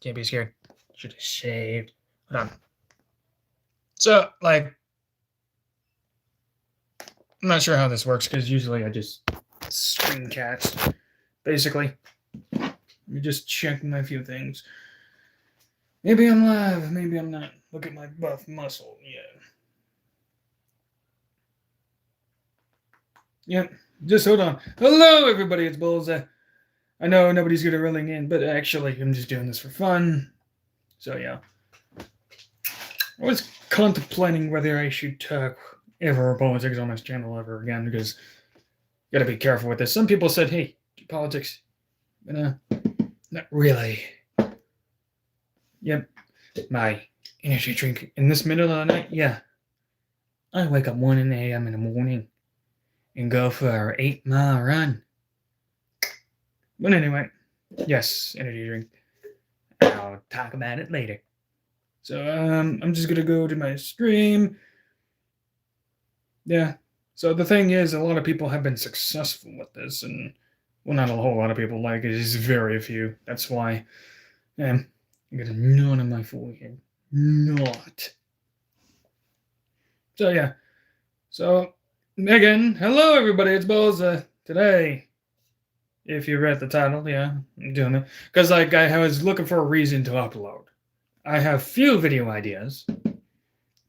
Can't be scared. Should have shaved. Hold on. So, like, I'm not sure how this works because usually I just screencast, basically. Let me just check my few things. Maybe I'm live, maybe I'm not. Look at my buff muscle, yeah. Yep, just hold on. Hello, everybody, it's Bulls. I know nobody's going to ring in, but actually, I'm just doing this for fun. So, yeah. I was contemplating whether I should talk ever politics on this channel ever again, because you gotta be careful with this. Some people said, hey, politics. But, not really. Yep. My energy drink in this middle of the night, yeah. I wake up 1 a.m. in the morning and go for an 8-mile run. But anyway, yes, energy drink. I'll talk about it later. So, I'm just gonna go to my stream. Yeah. So the thing is, a lot of people have been successful with this, and, well, not a whole lot of people, like, it is very few. That's why, I got a none on my forehead. Not. So, yeah. So, again, hello, everybody, it's Bose. Today, if you read the title, yeah, I'm doing it. Because, like, I was looking for a reason to upload. I have few video ideas, and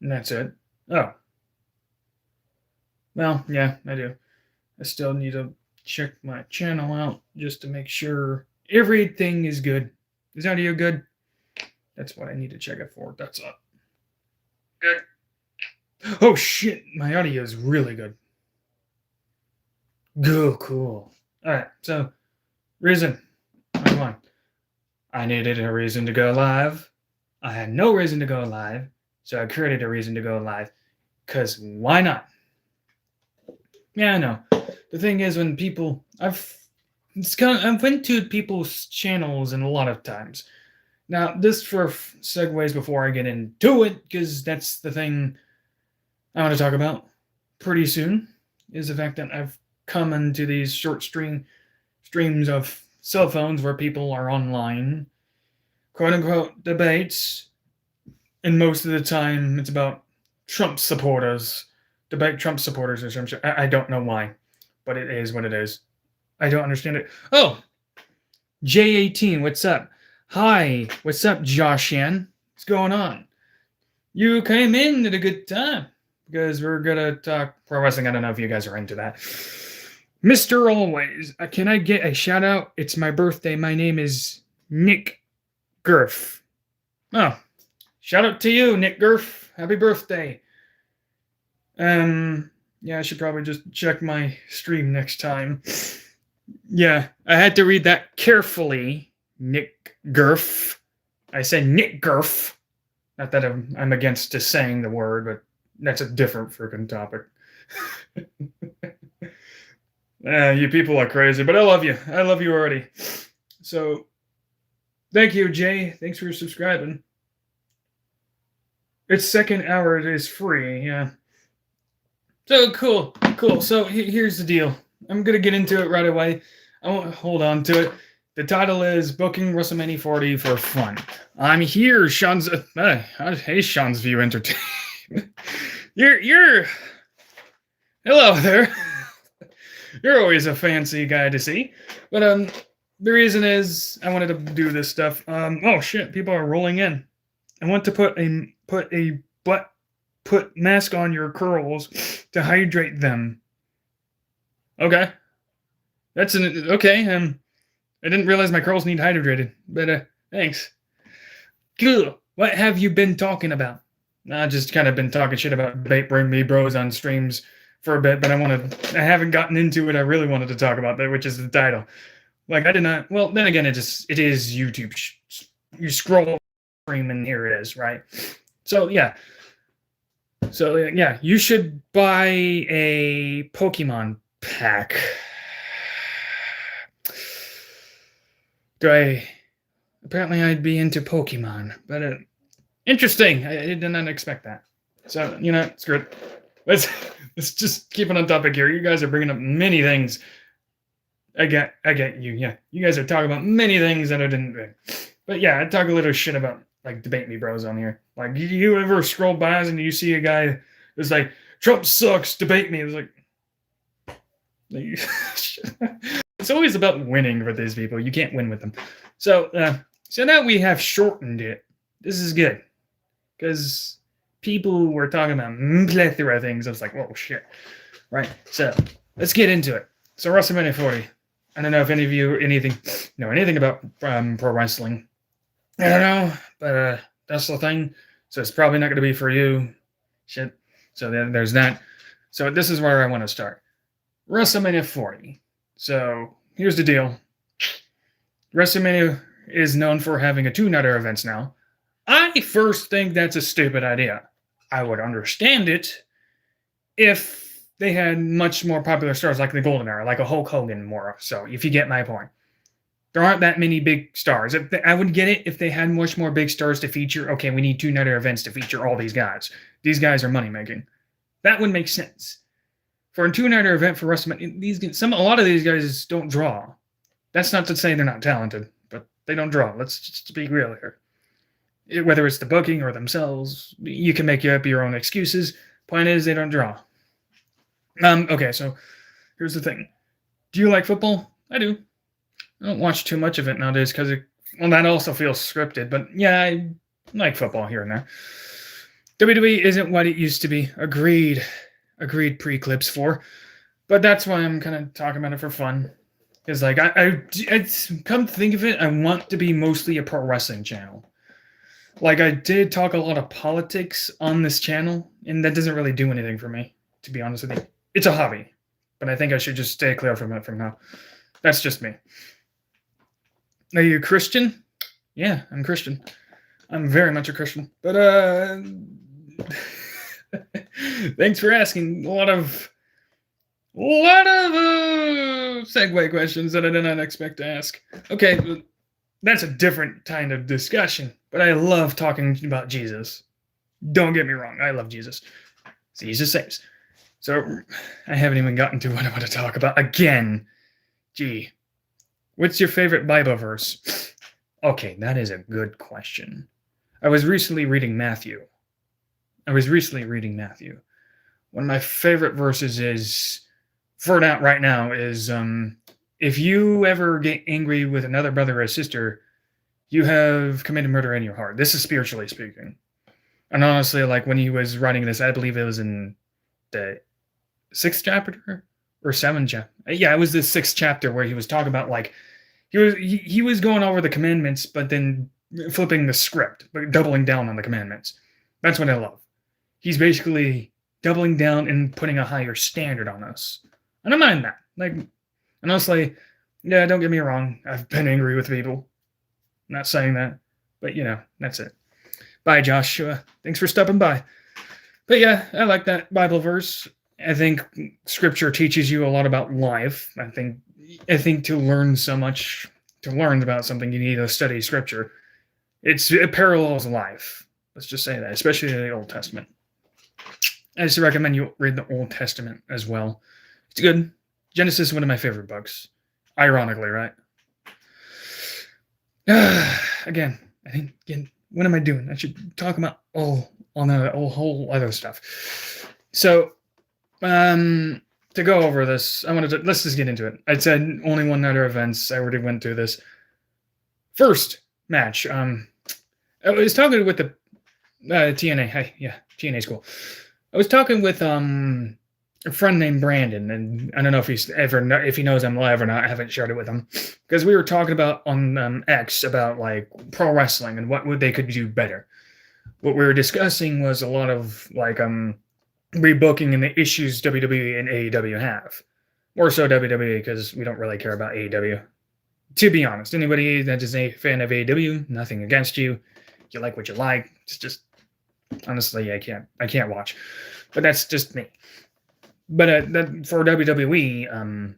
that's it. Oh. Well, yeah, I do. I still need to check my channel out just to make sure everything is good. Is audio good? That's what I need to check it for. That's up. Good. Oh, shit. My audio is really good. Go, cool. All right, so, reason. Come on. I needed a reason to go live. I had no reason to go live, so I created a reason to go live. Because why not? Yeah, I know. The thing is, when people, I've went to people's channels and a lot of times. Now, this for segues before I get into it, because that's the thing I want to talk about pretty soon, is the fact that I've come into these short streams of cell phones where people are online, quote-unquote debates, and most of the time it's about Trump supporters. Debate Trump supporters or some shit. I don't know why, but it is what it is. I don't understand it. Oh, J18, what's up? Hi, what's up, Joshan? What's going on? You came in at a good time because we're gonna talk pro wrestling. I don't know if you guys are into that. Mr. Always, can I get a shout out? It's my birthday. My name is Nick Gurf. Oh, shout out to you, Nick Gurf. Happy birthday. Yeah, I should probably just check my stream next time. Yeah, I had to read that carefully. Nick Gurf. I said Nick Gurf. Not that I'm against just saying the word, but that's a different freaking topic. You people are crazy, but I love you. I love you already. So, thank you, Jay. Thanks for subscribing. Its second hour is free, yeah. So, cool. So, here's the deal. I'm going to get into it right away. I won't hold on to it. The title is Booking Wrestlemania 40 for Fun. I'm here, Sean's... hey, Sean's View Entertainment. You're... Hello there. You're always a fancy guy to see. But, the reason is I wanted to do this stuff. Oh, shit, people are rolling in. I want to put mask on your curls to hydrate them. Okay. Okay. I didn't realize my curls need hydrated, but thanks. Cool. What have you been talking about? I just kind of been talking shit about Bring Me Bros on streams for a bit, but I haven't gotten into what I really wanted to talk about, which is the title. Like, I did not, well, then again, it is YouTube. You scroll stream and here it is, right? So, yeah. You should buy a Pokemon pack. Apparently I'd be into Pokemon, but interesting. I did not expect that. So, screw it. Let's just keep it on topic here. You guys are bringing up many things. I get you, yeah. You guys are talking about many things that I didn't do. But yeah, I talk a little shit about like debate me bros on here. Like you ever scroll by and you see a guy who's like, Trump sucks, debate me. It's like it's always about winning for these people. You can't win with them. So now we have shortened it. This is good. Because people were talking about plethora of things. I was like, whoa, shit. Right. So let's get into it. So WrestleMania 40. I don't know if any of you know anything about pro wrestling. I don't know, but that's the thing. So it's probably not going to be for you. Shit. So then there's that. So this is where I want to start. WrestleMania 40. So here's the deal. WrestleMania is known for having a two-nighter events now. I first think that's a stupid idea. I would understand it if they had much more popular stars like the Golden Era, like a Hulk Hogan more. So if you get my point. There aren't that many big stars. I would get it if they had much more big stars to feature. Okay, we need two-nighter events to feature all these guys. These guys are money-making. That would make sense. For a two-nighter event for WrestleMania, a lot of these guys don't draw. That's not to say they're not talented, but they don't draw. Let's just be real here. Whether it's the booking or themselves, you can make up your own excuses. Point is, they don't draw. Okay, so here's the thing. Do you like football? I do. I don't watch too much of it nowadays because that also feels scripted. But yeah, I like football here and there. WWE isn't what it used to be. Agreed pre-clips for. But that's why I'm kind of talking about it for fun. It's like, I come to think of it, I want to be mostly a pro wrestling channel. Like, I did talk a lot of politics on this channel, and that doesn't really do anything for me, to be honest with you. It's a hobby, but I think I should just stay clear from it from now. That's just me. Are you Christian? Yeah, I'm Christian. I'm very much a Christian. But, thanks for asking. A lot of segue questions that I did not expect to ask. Okay, that's a different kind of discussion, but I love talking about Jesus. Don't get me wrong, I love Jesus. Jesus saves. So, I haven't even gotten to what I want to talk about again. Gee. What's your favorite Bible verse? Okay, that is a good question. I was recently reading Matthew. One of my favorite verses is, for now, right now, is if you ever get angry with another brother or sister, you have committed murder in your heart. This is spiritually speaking. And honestly, like when he was writing this, I believe it was in the 6th chapter or 7th chapter. Yeah, it was the 6th chapter where he was talking about like he was going over the commandments, but then flipping the script, but doubling down on the commandments. That's what I love. He's basically doubling down and putting a higher standard on us. I don't mind that. Like, honestly, yeah, don't get me wrong. I've been angry with people. I'm not saying that, but that's it. Bye, Joshua. Thanks for stopping by. But yeah, I like that Bible verse. I think Scripture teaches you a lot about life. I think to learn about something, you need to study Scripture. It parallels life. Let's just say that, especially in the Old Testament. I just recommend you read the Old Testament as well. It's good. Genesis is one of my favorite books. Ironically, right? Again, what am I doing? I should talk about whole other stuff. So, to go over this, let's just get into it. I said only one-nighter events. I already went through this. First match. I was talking with the TNA. Hi, yeah, TNA's cool. I was talking with a friend named Brandon, and I don't know if he knows I'm live or not. I haven't shared it with him because we were talking about on X about like pro wrestling and what they could do better. What we were discussing was a lot of like rebooking and the issues WWE and AEW have. More so WWE because we don't really care about AEW. To be honest, anybody that is a fan of AEW, nothing against you. You like what you like. It's just honestly, I can't watch. But that's just me. But for WWE,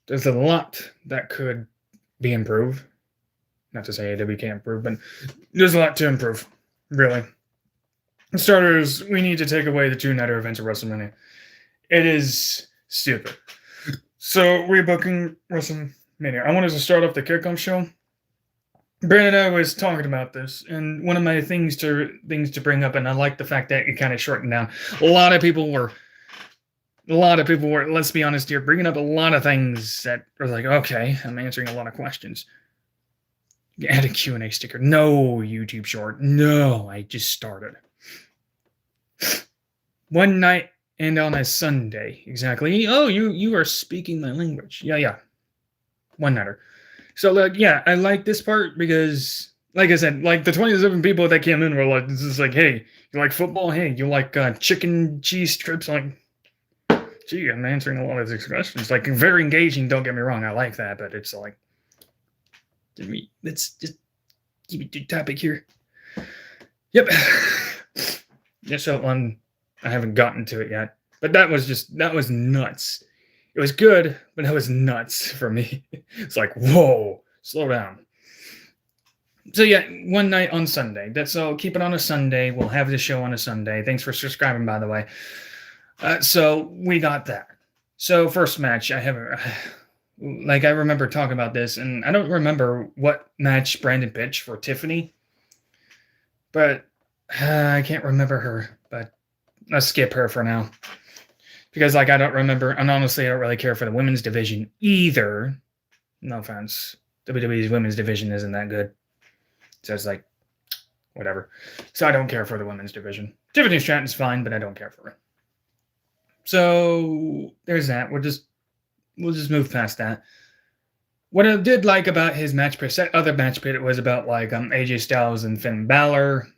there's a lot that could be improved. Not to say AEW can't improve, but there's a lot to improve, really. For starters, we need to take away the two-nighter events of WrestleMania. It is stupid. So, Rebooking Wrestlmania. I wanted to start off the kickoff show Brandon and I was talking about this, and one of my things to bring up, and I like the fact that it kind of shortened down. A lot of people were, let's be honest here, bringing up a lot of things that are like, okay, I'm answering a lot of questions. Add a Q&A sticker. No, YouTube short. No, I just started. One night and on a Sunday. Exactly. Oh, you are speaking my language. Yeah. One nighter. So, like, yeah, I like this part because, like I said, like the 27 people that came in were like, this is like, hey, you like football? Hey, you like chicken cheese strips? Like, gee, I'm answering a lot of these questions. Like, very engaging, don't get me wrong. I like that, but it's like, let's just keep it to topic here. Yep. Yeah, so I haven't gotten to it yet. But that was nuts. It was good, but that was nuts for me. It's like, whoa, slow down. So yeah, one night on Sunday. So keep it on a Sunday. We'll have the show on a Sunday. Thanks for subscribing, by the way. So we got that. So first match, I remember talking about this, and I don't remember what match Brandon pitched for Tiffany, but I can't remember her. But I'll skip her for now. Because, like, I don't remember, and honestly, I don't really care for the women's division either. No offense. WWE's women's division isn't that good. So it's like, whatever. So I don't care for the women's division. Tiffany Stratton's fine, but I don't care for her. So there's that. We'll just move past that. What I did like about his match pitch, that other match pitch, it was about like AJ Styles and Finn Balor,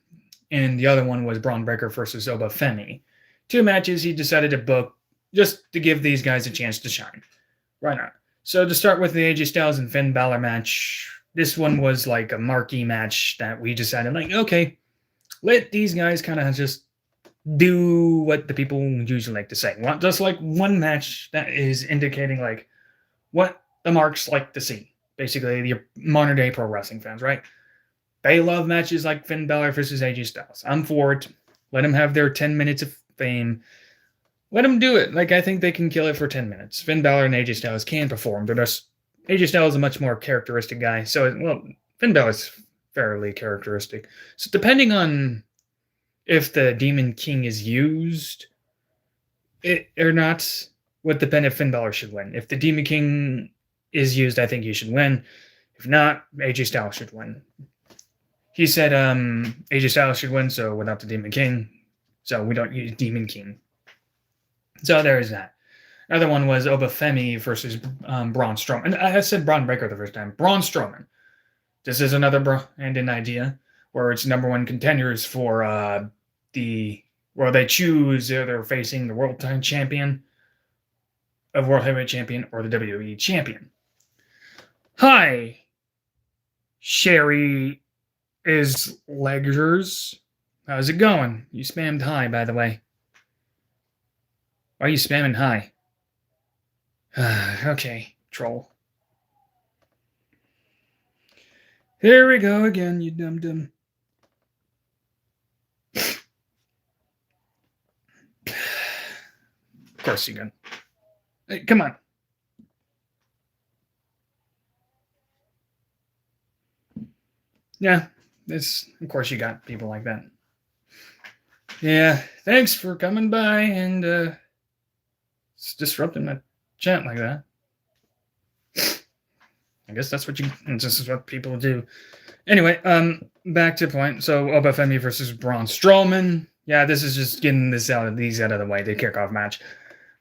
and the other one was Braun Breaker versus Obafemi. 2 matches he decided to book just to give these guys a chance to shine. Why not? So to start with the AJ Styles and Finn Balor match, this one was like a marquee match that we decided, like, okay, let these guys kind of just do what the people usually like to say. Just like one match that is indicating like what the marks like to see. Basically, your modern day pro wrestling fans, right? They love matches like Finn Balor versus AJ Styles. I'm for it. Let them have their 10 minutes of fame. Let them do it. Like, I think they can kill it for 10 minutes. Finn Balor and AJ Styles can perform. They're just, AJ Styles is a much more characteristic guy. So, well, Finn Balor's fairly characteristic. So, depending on if the Demon King is used or not, would depend if Finn Balor should win. If the Demon King is used, I think he should win. If not, AJ Styles should win. He said AJ Styles should win, so without the Demon King. So we don't use Demon King. So there's that. Another one was Obafemi versus Braun Strowman. And I said Braun Breaker the first time. Braun Strowman. This is another Brandon idea where it's number 1 contenders for where they choose they're facing the World Champion, of World Heavyweight Champion, or the WWE Champion. Hi, Sherry is Leggers. How's it going? You spammed hi, by the way. Why are you spamming hi? Okay, troll. Here we go again, you dum-dum. Of course you can. Hey, come on. Yeah, of course you got people like that. Yeah, thanks for coming by and disrupting my chat like that. I guess this is what people do. Anyway, back to point. So Obafemi versus Braun Strowman. Yeah, this is just getting these out of the way. The kickoff match.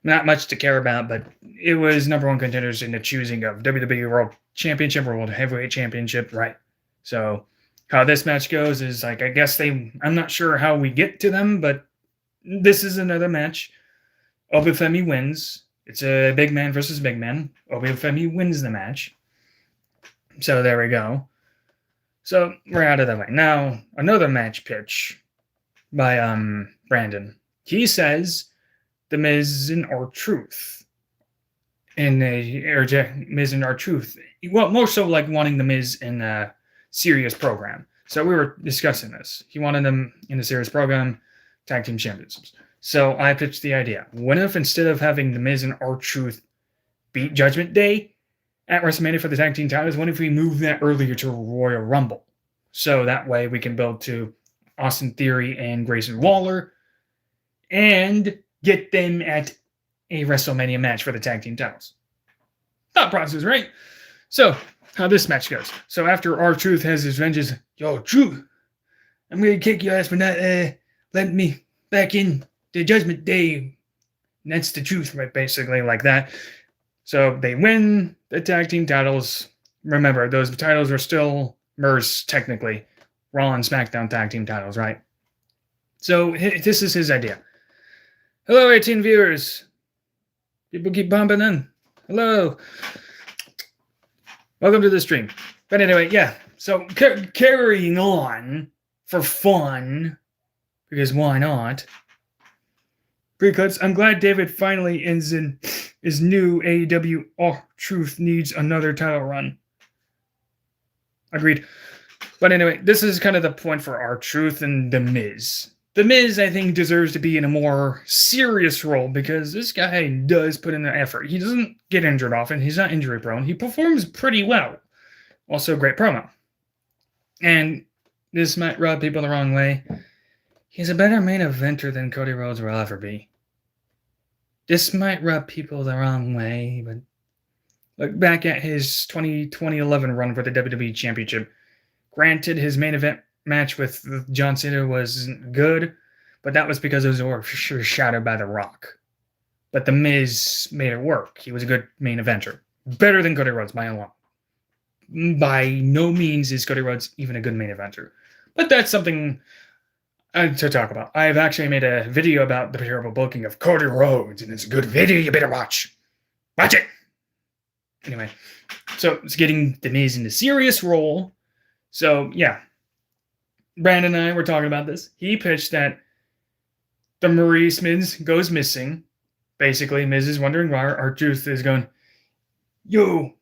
Not much to care about, but it was number 1 contenders in the choosing of WWE World Championship or World Heavyweight Championship, right? So how this match goes is like, I guess I'm not sure how we get to them, but this is another match. Obafemi wins. It's a big man versus big man. Obafemi wins the match. So there we go. So we're out of the way. Now, another match pitch by Brandon. He says the Miz and R-Truth. Miz and R-Truth. Well, more so like wanting the Miz in a serious program. So we were discussing this. He wanted them in a serious program, tag team championships. So I pitched the idea. What if instead of having the Miz and R-Truth beat Judgment Day, at WrestleMania for the tag team titles, what if we move that earlier to Royal Rumble? So that way we can build to Austin Theory and Grayson Waller and get them at a WrestleMania match for the tag team titles. Thought process, right? So, how this match goes. So after R-Truth has his vengeance, yo, Truth, I'm going to kick your ass for not letting me back in the Judgment Day. And that's the truth, right? Basically like that. So they win the tag team titles. Remember, those titles are still merged technically. Raw and SmackDown tag team titles, right? So this is his idea. Hello, 18 viewers. People keep bumping in. Hello. Welcome to the stream. But anyway, yeah. So carrying on for fun, because why not? Pre-cuts. I'm glad David finally ends in his new AEW R-Truth needs another title run. Agreed. But anyway, this is kind of the point for R-Truth and The Miz. The Miz, I think, deserves to be in a more serious role because this guy does put in the effort. He doesn't get injured often. He's not injury prone. He performs pretty well. Also, great promo. And this might rub people the wrong way. He's a better main eventer than Cody Rhodes will ever be. This might rub people the wrong way, but look back at his 2011 run for the WWE Championship. Granted, his main event match with John Cena was good, but that was because it was overshadowed by The Rock. But The Miz made it work. He was a good main eventer. Better than Cody Rhodes by a lot. By no means is Cody Rhodes even a good main eventer. But that's something to talk about. I've actually made a video about the terrible booking of Cody Rhodes, and it's a good video you better watch. Watch it! Anyway, so it's getting The Miz in a serious role. So, yeah. Brandon and I were talking about this. He pitched that the Maurice Miz goes missing. Basically, Miz is wondering why R-Truth is going, Yo,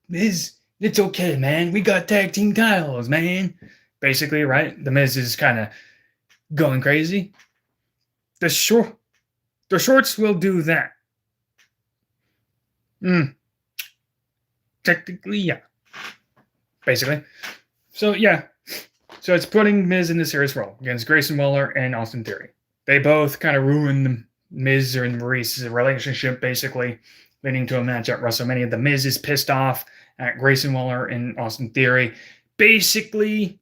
Miz, it's okay, man. We got tag team titles, man. Basically, right? The Miz is kind of going crazy. The shorts will do that. Technically, yeah. Basically. So, yeah. So it's putting Miz in a serious role against Grayson Waller and Austin Theory. They both kind of ruined the Miz and Maurice's relationship, basically, leading to a match at WrestleMania. The Miz is pissed off at Grayson Waller and Austin Theory. Basically,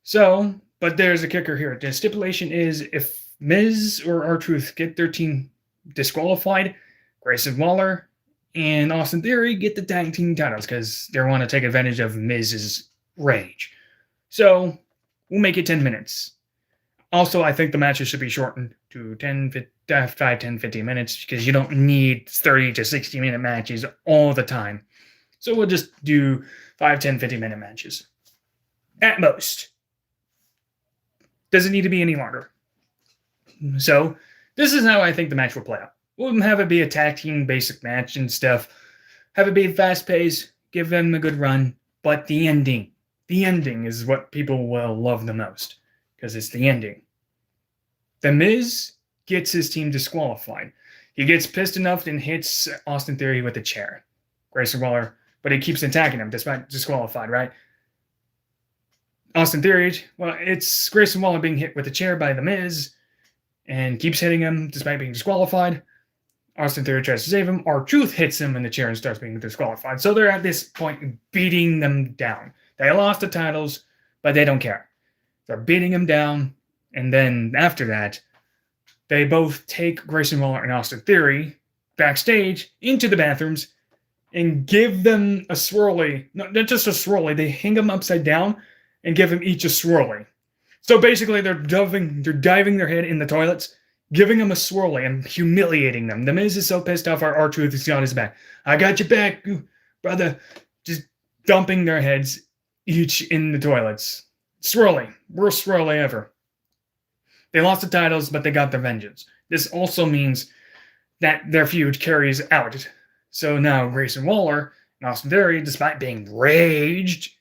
so, but there's a kicker here. The stipulation is if Miz or R-Truth get their team disqualified, Grayson Waller and Austin Theory get the tag team titles because they want to take advantage of Miz's rage. So, we'll make it 10 minutes. Also, I think the matches should be shortened to 5, 10, 15 minutes because you don't need 30 to 60 minute matches all the time. So we'll just do 5, 10, 15 minute matches. At most. Doesn't need to be any longer. So, this is how I think the match will play out. We'll have it be a tag team basic match and stuff. Have it be fast paced. Give them a good run. But the ending is what people will love the most. Because it's the ending. The Miz gets his team disqualified. He gets pissed enough and hits Austin Theory with a chair. Grayson Waller, but he keeps attacking him despite disqualified, right? Austin Theory, well, it's Grayson Waller being hit with a chair by The Miz and keeps hitting him despite being disqualified. Austin Theory tries to save him. R-Truth hits him in the chair and starts being disqualified. So they're at this point beating them down. They lost the titles, but they don't care. They're beating him down, and then after that, they both take Grayson Waller and Austin Theory backstage into the bathrooms and give them a swirly. Not just a swirly, they hang them upside down and give them each a swirly. So basically, they're diving their head in the toilets, giving them a swirly and humiliating them. The Miz is so pissed off, R-Truth is on his back. I got your back, brother. Just dumping their heads each in the toilets. Swirly. Worst swirly ever. They lost the titles, but they got their vengeance. This also means that their feud carries out. So now Grayson Waller and Austin Theory, despite being raged,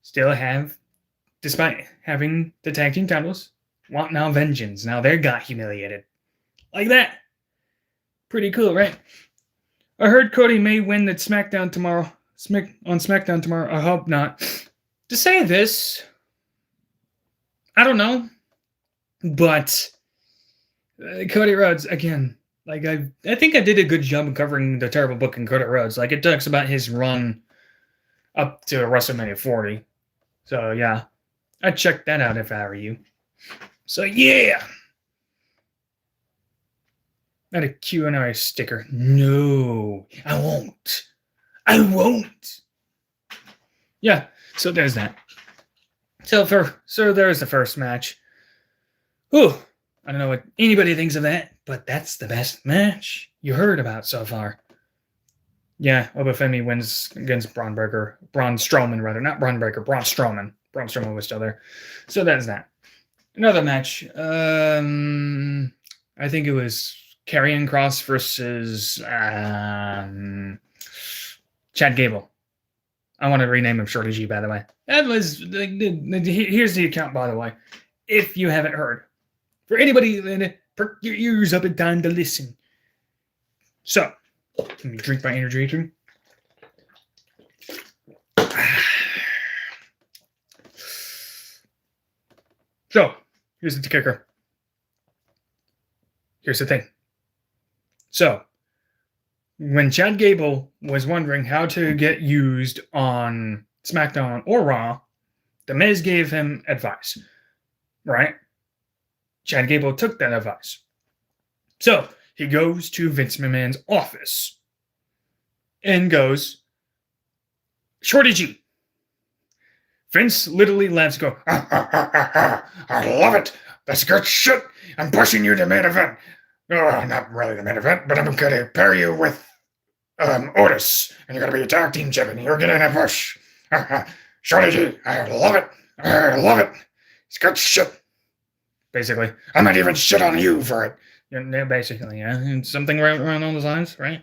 still have, despite having the tag team titles, want now vengeance. Now they got humiliated. Like that. Pretty cool, right? I heard Cody may win at SmackDown tomorrow. On SmackDown tomorrow. I hope not. To say this, I don't know, but Cody Rhodes again. Like I think I did a good job of covering the terrible booking Cody Rhodes. Like it talks about his run up to WrestleMania 40. So yeah, I'd check that out if I were you. So yeah. Not a Q&A sticker. No, I won't. I won't. Yeah, so there's that. So there's the first match. Whew. I don't know what anybody thinks of that, but that's the best match you heard about so far. Yeah, Obafemi wins against Braun Strowman, rather. Not Braun Breaker, Braun Strowman. Braun Strowman was still there. So that's that. Another match. I think it was Karrion Kross versus Chad Gable. I want to rename him Shorty G, by the way. That was here's the account, by the way. If you haven't heard. For anybody, perk your ears up in time to listen. So, let me drink my energy drink. So, here's the kicker. Here's the thing. So, when Chad Gable was wondering how to get used on SmackDown or Raw, The Miz gave him advice, right? Chad Gable took that advice. So, he goes to Vince McMahon's office and goes, Shorty G. Vince literally laughs, go, I love it. That's good shit. I'm pushing you to main event. Oh, not really the main event, but I'm going to pair you with Otis, and you're going to be a tag team champion. You're getting a push. Shorty G, I love it. I love it. It's good shit. Basically, I might even shit on you for it. Yeah, basically, yeah. And something around all those lines, right?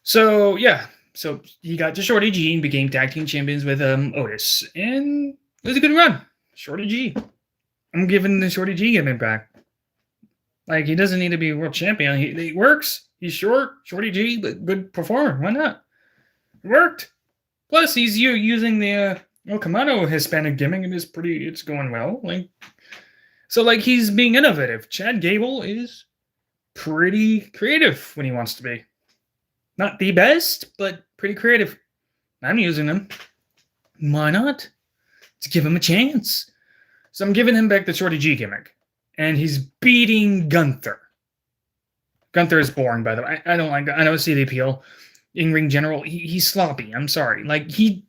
So, yeah. So, he got to Shorty G and became tag team champions with Otis. And it was a good run. Shorty G. I'm giving the Shorty G gimmick back. Like, he doesn't need to be a world champion. He works. He's short, Shorty G, but good performer. Why not? It worked. Plus, he's using the Kamado Hispanic gimmick, and it's going well. So, he's being innovative. Chad Gable is pretty creative when he wants to be. Not the best, but pretty creative. I'm using him. Why not? Let's give him a chance. So I'm giving him back the Shorty G gimmick. And he's beating Gunther. Gunther is boring, by the way. I don't like that. I don't see the appeal. In-ring general, he's sloppy. I'm sorry.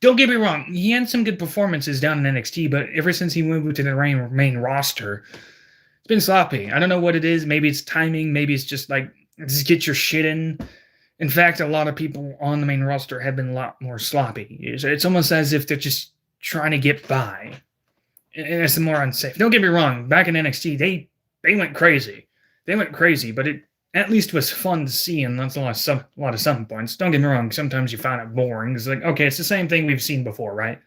Don't get me wrong. He had some good performances down in NXT, but ever since he moved to the main roster, it's been sloppy. I don't know what it is. Maybe it's timing. Maybe it's just just get your shit in. In fact, a lot of people on the main roster have been a lot more sloppy. It's almost as if they're just trying to get by. And it's more unsafe. Don't get me wrong. Back in NXT, they went crazy. They went crazy, but it at least was fun to see, and that's a lot of some points. Don't get me wrong. Sometimes you find it boring. It's okay, it's the same thing we've seen before, right?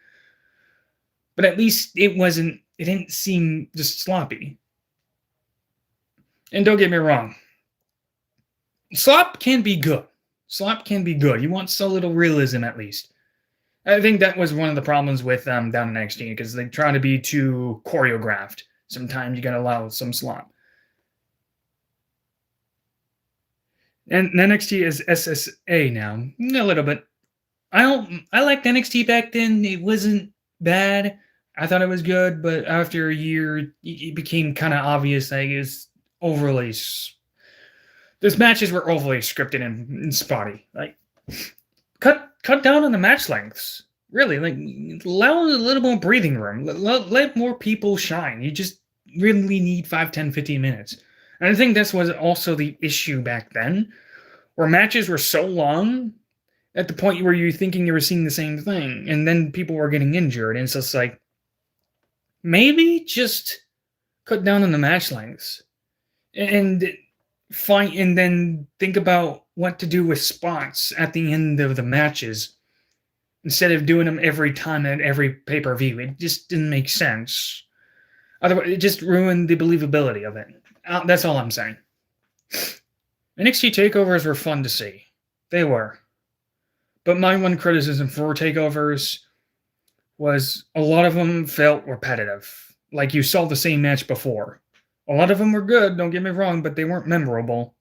But at least it didn't seem just sloppy. And don't get me wrong. Slop can be good. Slop can be good. You want so little realism, at least. I think that was one of the problems with down in NXT, because they try to be too choreographed. Sometimes you gotta allow some slop. And NXT is SSA now. A little bit. I liked NXT back then. It wasn't bad. I thought it was good, but after a year, it became kind of obvious that it was overly... Those matches were overly scripted and spotty. Cut down on the match lengths. Really, allow a little more breathing room. Let more people shine. You just really need 5, 10, 15 minutes. And I think this was also the issue back then, where matches were so long at the point where you're thinking you were seeing the same thing, and then people were getting injured, and it's just maybe just cut down on the match lengths. And then think about what to do with spots at the end of the matches instead of doing them every time at every pay-per-view. It just didn't make sense. Otherwise, it just ruined the believability of it. That's all I'm saying. NXT takeovers were fun to see. They were. But my one criticism for takeovers was a lot of them felt repetitive. Like you saw the same match before. A lot of them were good, don't get me wrong, but they weren't memorable.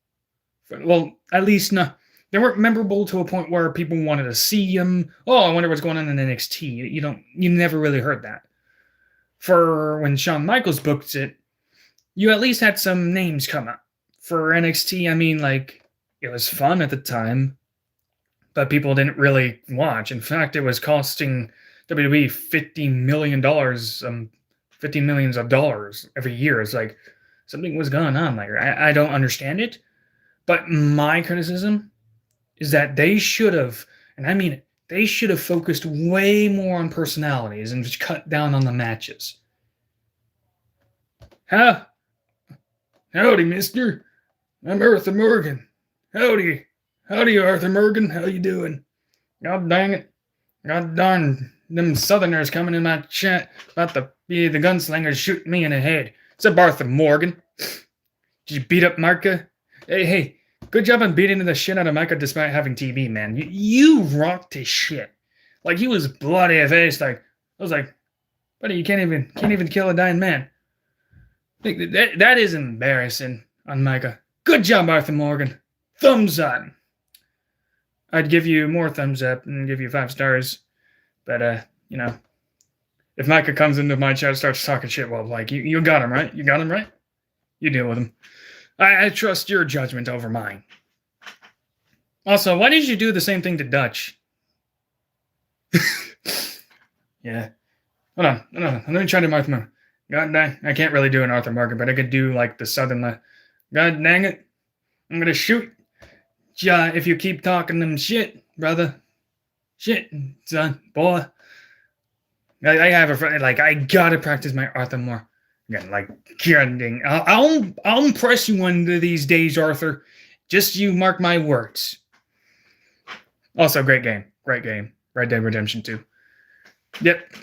Well, at least not. They weren't memorable to a point where people wanted to see them. Oh, I wonder what's going on in NXT. You never really heard that. For when Shawn Michaels booked it, you at least had some names come up. For NXT, I mean, like, it was fun at the time, but people didn't really watch. In fact, it was costing WWE $50 million, $50 millions of dollars every year. It's like something was going on there. I don't understand it, but my criticism is that they should have, and I mean it, they should have focused way more on personalities and just cut down on the matches. Howdy, mister. I'm Arthur Morgan. Howdy, Arthur Morgan. How you doing? God dang it. God darn them Southerners coming in my chat about to be the gunslingers shooting me in the head. What's up, Arthur Morgan? Did you beat up Marka? Hey, good job on beating the shit out of Micah despite having TB, man. You rocked his shit. Like, he was bloody faced. Like, I was like, buddy, you can't even kill a dying man. That is embarrassing on Micah. Good job, Arthur Morgan. Thumbs up. I'd give you more thumbs up and give you 5 stars. But, if Micah comes into my chat and starts talking shit, well, like, you got him, right? You got him, right? You deal with him. I trust your judgment over mine. Also, why did you do the same thing to Dutch? Yeah. Hold on. Let me try to Arthur Morgan. God dang. I can't really do an Arthur Morgan, but I could do, like, the Southern... God dang it. I'm gonna shoot ya if you keep talking them shit, brother. Shit, son, boy. I have a friend, like, I gotta practice my Arthur more. Again, like, kidding. I'll impress you one of these days, Arthur. Just you mark my words. Also, great game. Red Dead Redemption 2. Yep.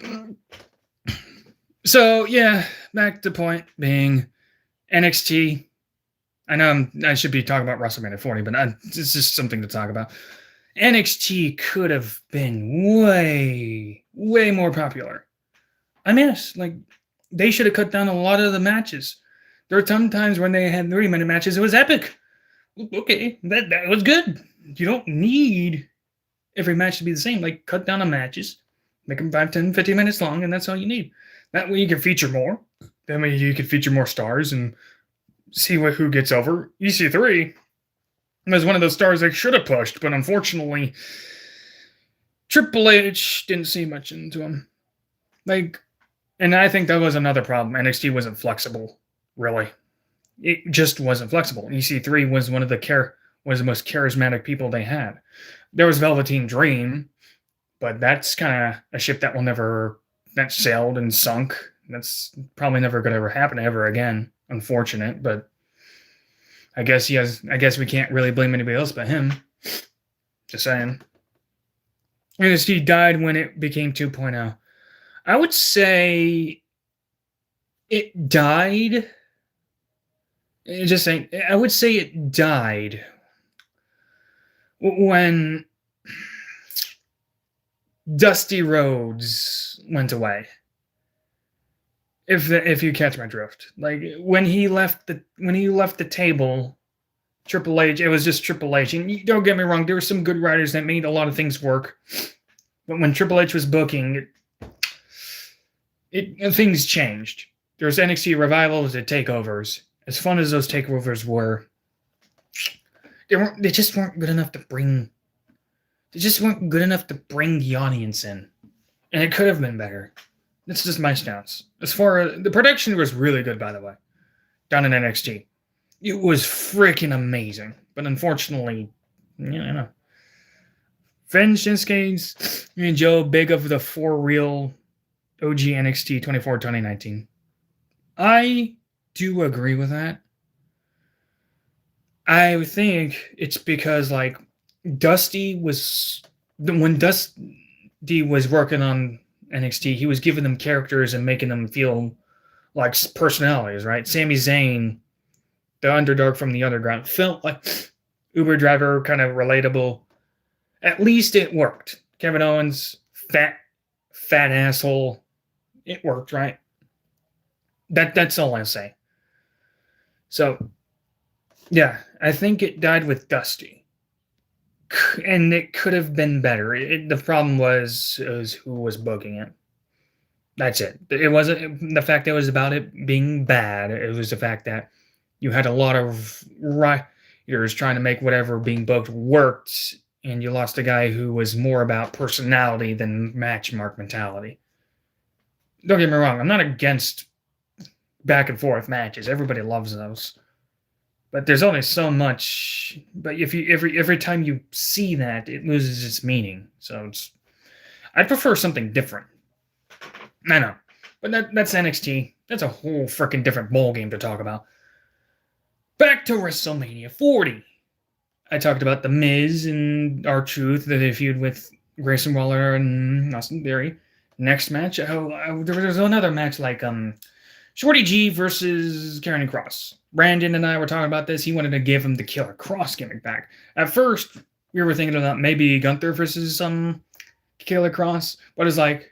So, yeah, back to point being NXT. I know I should be talking about WrestleMania 40, but it's just something to talk about. NXT could have been way, way more popular. I mean, like, they should have cut down a lot of the matches. There were some times when they had 30-minute matches. It was epic. Okay, that was good. You don't need every match to be the same. Like, cut down on matches. Make them 5, 10, 15 minutes long, and that's all you need. That way you can feature more. That way you can feature more stars and see who gets over. EC3 was one of those stars they should have pushed, but unfortunately, Triple H didn't see much into him. Like, and I think that was another problem. NXT wasn't flexible, really. It just wasn't flexible. EC3 was one of the most charismatic people they had. There was Velveteen Dream, but that's kind of a ship that sailed and sunk. That's probably never going to ever happen ever again. Unfortunate, but I guess we can't really blame anybody else but him. Just saying. NXT died when it became 2.0. I would say it died. I would say it died when Dusty Rhodes went away. If you catch my drift, like when he left the table, Triple H, it was just Triple H. And don't get me wrong, there were some good writers that made a lot of things work. But when Triple H was booking, things changed. There was NXT revivals and takeovers. As fun as those takeovers were, they just weren't good enough to bring. They just weren't good enough to bring the audience in, and it could have been better. That's just my stance. As far as the production was really good, by the way, down in NXT. It was freaking amazing. But unfortunately, Finn Shinsuke's and Joe Big of the For Real OG NXT 24-2019. I do agree with that. I think it's because, like, when Dusty was working on NXT, he was giving them characters and making them feel like personalities, right? Sami Zayn, the underdog from the underground, felt like Uber driver, kind of relatable. At least it worked. Kevin Owens, fat asshole. It worked, right? That's all I'll say. So, yeah, I think it died with Dusty. And it could have been better. The problem was who was booking it. That's it. It wasn't the fact that it was about it being bad. It was the fact that you had a lot of writers trying to make whatever being booked worked, and you lost a guy who was more about personality than match mark mentality. Don't get me wrong. I'm not against back and forth matches. Everybody loves those. But there's only so much. But if you every time you see that, it loses its meaning. So I'd prefer something different. I know, but that's NXT. That's a whole freaking different ball game to talk about. Back to WrestleMania 40. I talked about The Miz and R-Truth, the feud with Grayson Waller and Austin Theory. Next match, there's another match like Shorty G versus Karrion Kross. Brandon and I were talking about this. He wanted to give him the Killer Kross gimmick back. At first, we were thinking about maybe Gunther versus Killer Kross, but it's like,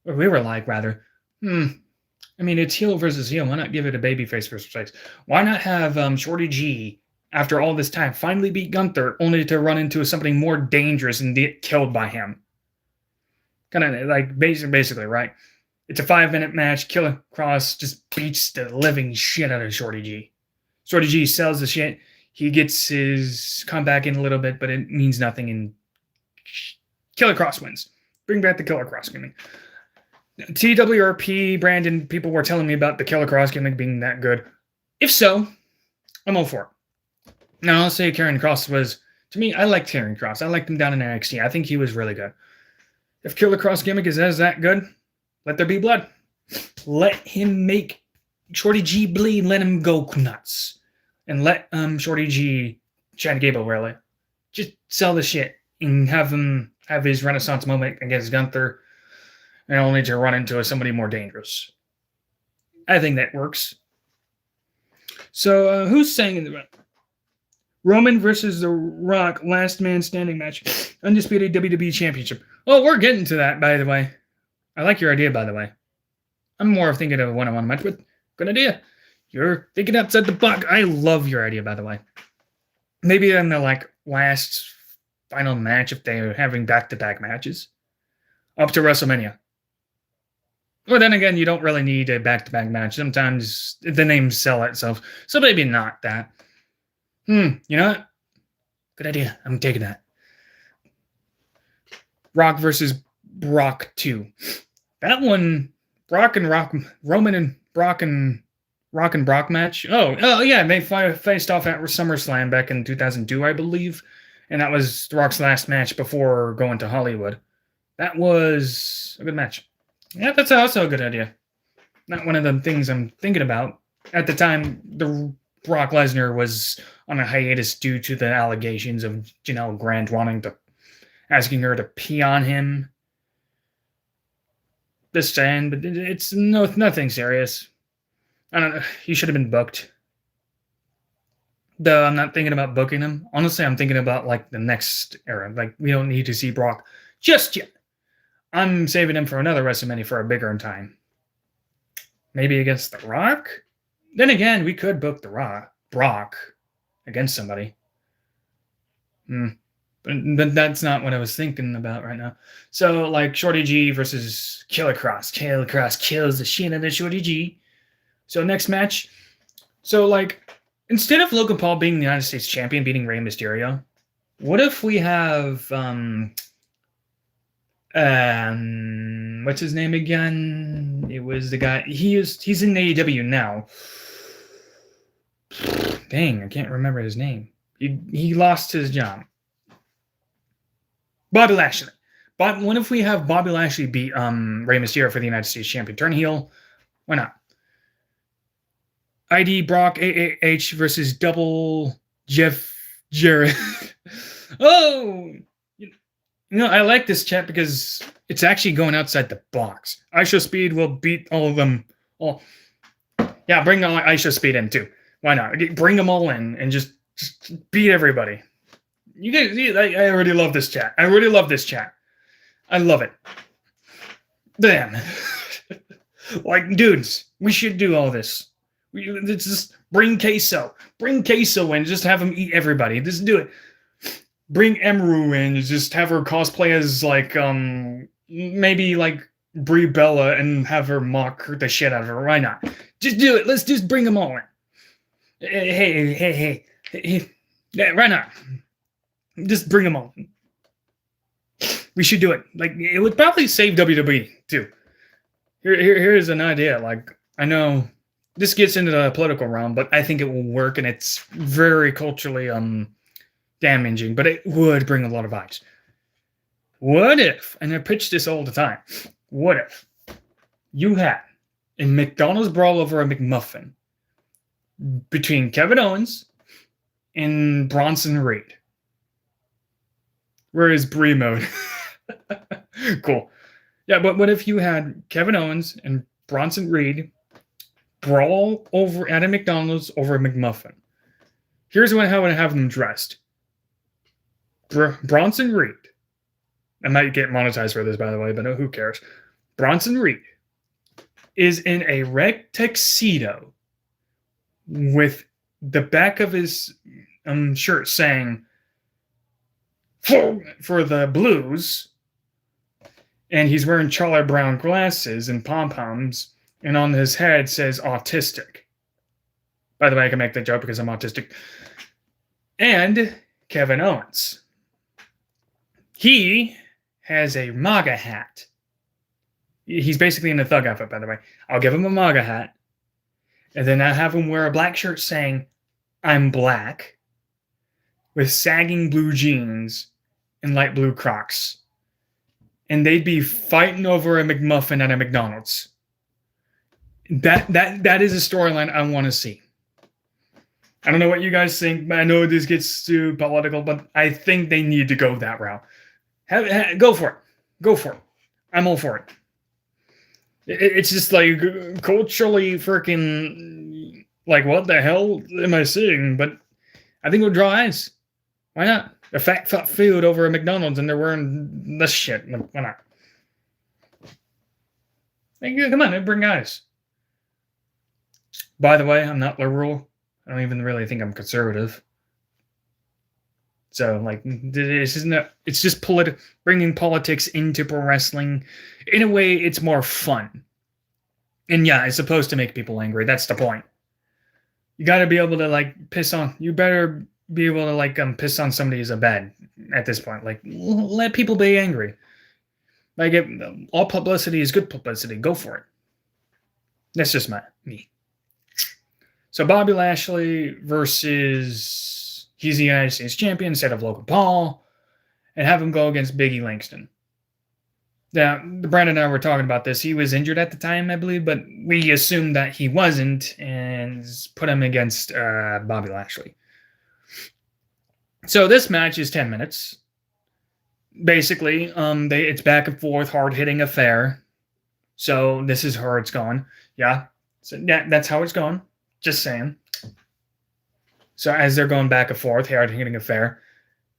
or we were like, rather, I mean, it's heel versus heel. Why not give it a babyface versus face? Why not have Shorty G, after all this time, finally beat Gunther, only to run into something more dangerous and get killed by him? Kind of like, basically, right? It's a 5-minute match. Killer Kross just beats the living shit out of Shorty G. Shorty G sells the shit. He gets his comeback in a little bit, but it means nothing, and Killer Kross wins. Bring back the Killer Kross gimmick. TWRP, Brandon, people were telling me about the Killer Kross gimmick being that good. If so, I'm all for it. Now, I'll say Karrion Kross was, to me, I liked Karrion Kross. I liked him down in NXT. I think he was really good. If Killer Kross gimmick is that good, let there be blood. Let him make Shorty G bleed. Let him go nuts. And let Shorty G, Chad Gable, really, just sell the shit and have him have his renaissance moment against Gunther, and only to run into somebody more dangerous. I think that works. So, who's saying in the room? Roman versus The Rock, last man standing match. Undisputed WWE Championship. Oh, we're getting to that, by the way. I like your idea, by the way. I'm more of thinking of a one-on-one match, but good idea. You're thinking outside the box. I love your idea, by the way. Maybe in the last final match, if they're having back-to-back matches, up to WrestleMania. Well, then again, you don't really need a back-to-back match. Sometimes the names sell itself, so maybe not that. You know what? Good idea. I'm taking that. Rock versus Brock 2. That one, Roman and Brock and Brock match. Oh yeah, they faced off at SummerSlam back in 2002, I believe, and that was The Rock's last match before going to Hollywood. That was a good match. Yeah, that's also a good idea. Not one of the things I'm thinking about. At the time, the Brock Lesnar was on a hiatus due to the allegations of Janelle Grant asking her to pee on him. This saying, but it's nothing serious. I don't know. He should have been booked. Though I'm not thinking about booking him. Honestly, I'm thinking about the next era. We don't need to see Brock just yet. I'm saving him for another WrestleMania for a bigger time. Maybe against The Rock? Then again, we could book Brock against somebody. But that's not what I was thinking about right now. So, Shorty G versus Killer Kross. Killer Kross kills the shit out of Shorty G. So, next match. So, instead of Logan Paul being the United States champion, beating Rey Mysterio, what if we have, what's his name again? It was the guy, he's in AEW now. Dang, I can't remember his name. He lost his job. Bobby Lashley. But what if we have Bobby Lashley beat Rey Mysterio for the United States champion? Turn heel. Why not? ID Brock AAH versus Double Jeff Jarrett. Oh! I like this chat because it's actually going outside the box. Aisha Speed will beat all of them. Yeah, bring Aisha Speed in too. Why not? Bring them all in and just beat everybody. You guys, I already love this chat. I already love this chat. I love it. Damn. Like, dudes, we should do all this. Let's just bring queso. Bring queso in. Just have him eat everybody. Just do it. Bring Emeru in. Just have her cosplay as, like, maybe, like, Brie Bella and have her mock the shit out of her. Why not? Just do it. Let's just bring them all in. Hey. Yeah, why not? Just bring them all. We should do it. Like, it would probably save WWE, too. Here's an idea. Like, I know this gets into the political realm, but I think it will work, and it's very culturally damaging, but it would bring a lot of eyes. What if, and I pitch this all the time, what if you had a McDonald's brawl over a McMuffin between Kevin Owens and Bronson Reed? Where is Brie mode? Cool. Yeah, but what if you had Kevin Owens and Bronson Reed brawl over at a McDonald's over a McMuffin? Here's how I would have them dressed. Bronson Reed. I might get monetized for this, by the way, but who cares? Bronson Reed is in a red tuxedo with the back of his shirt saying for the Blues, and he's wearing Charlie Brown glasses and pom-poms, and on his head says autistic. By the way, I can make that joke because I'm autistic. And Kevin Owens. He has a MAGA hat. He's basically in a thug outfit, by the way. I'll give him a MAGA hat, and then I have him wear a black shirt saying, "I'm black," with sagging blue jeans and light blue Crocs. And they'd be fighting over a McMuffin at a McDonald's. That is a storyline I want to see. I don't know what you guys think, but I know this gets too political, but I think they need to go that route. Go for it. Go for it. I'm all for it. It's just like culturally freaking, like, what the hell am I seeing? But I think we'll draw eyes. Why not? A fat food over a McDonald's and they're wearing this shit. Why not? Come on, bring eyes. By the way, I'm not liberal. I don't even really think I'm conservative. So, like, it's just bringing politics into pro wrestling. In a way, it's more fun. And yeah, it's supposed to make people angry. That's the point. You got to be able to, like, you better be able to, like, piss on somebody who's a bad at this point. Like, let people be angry. Like, all publicity is good publicity. Go for it. That's just me. So Bobby Lashley versus, he's the United States champion instead of Logan Paul, and have him go against Big E Langston. Now, Brandon and I were talking about this. He was injured at the time, I believe, but we assumed that he wasn't and put him against Bobby Lashley. So this match is 10 minutes. Basically, it's back and forth, hard-hitting affair. So this is how it's going. Yeah. So yeah, that's how it's going. Just saying. So as they're going back and forth, hard-hitting affair,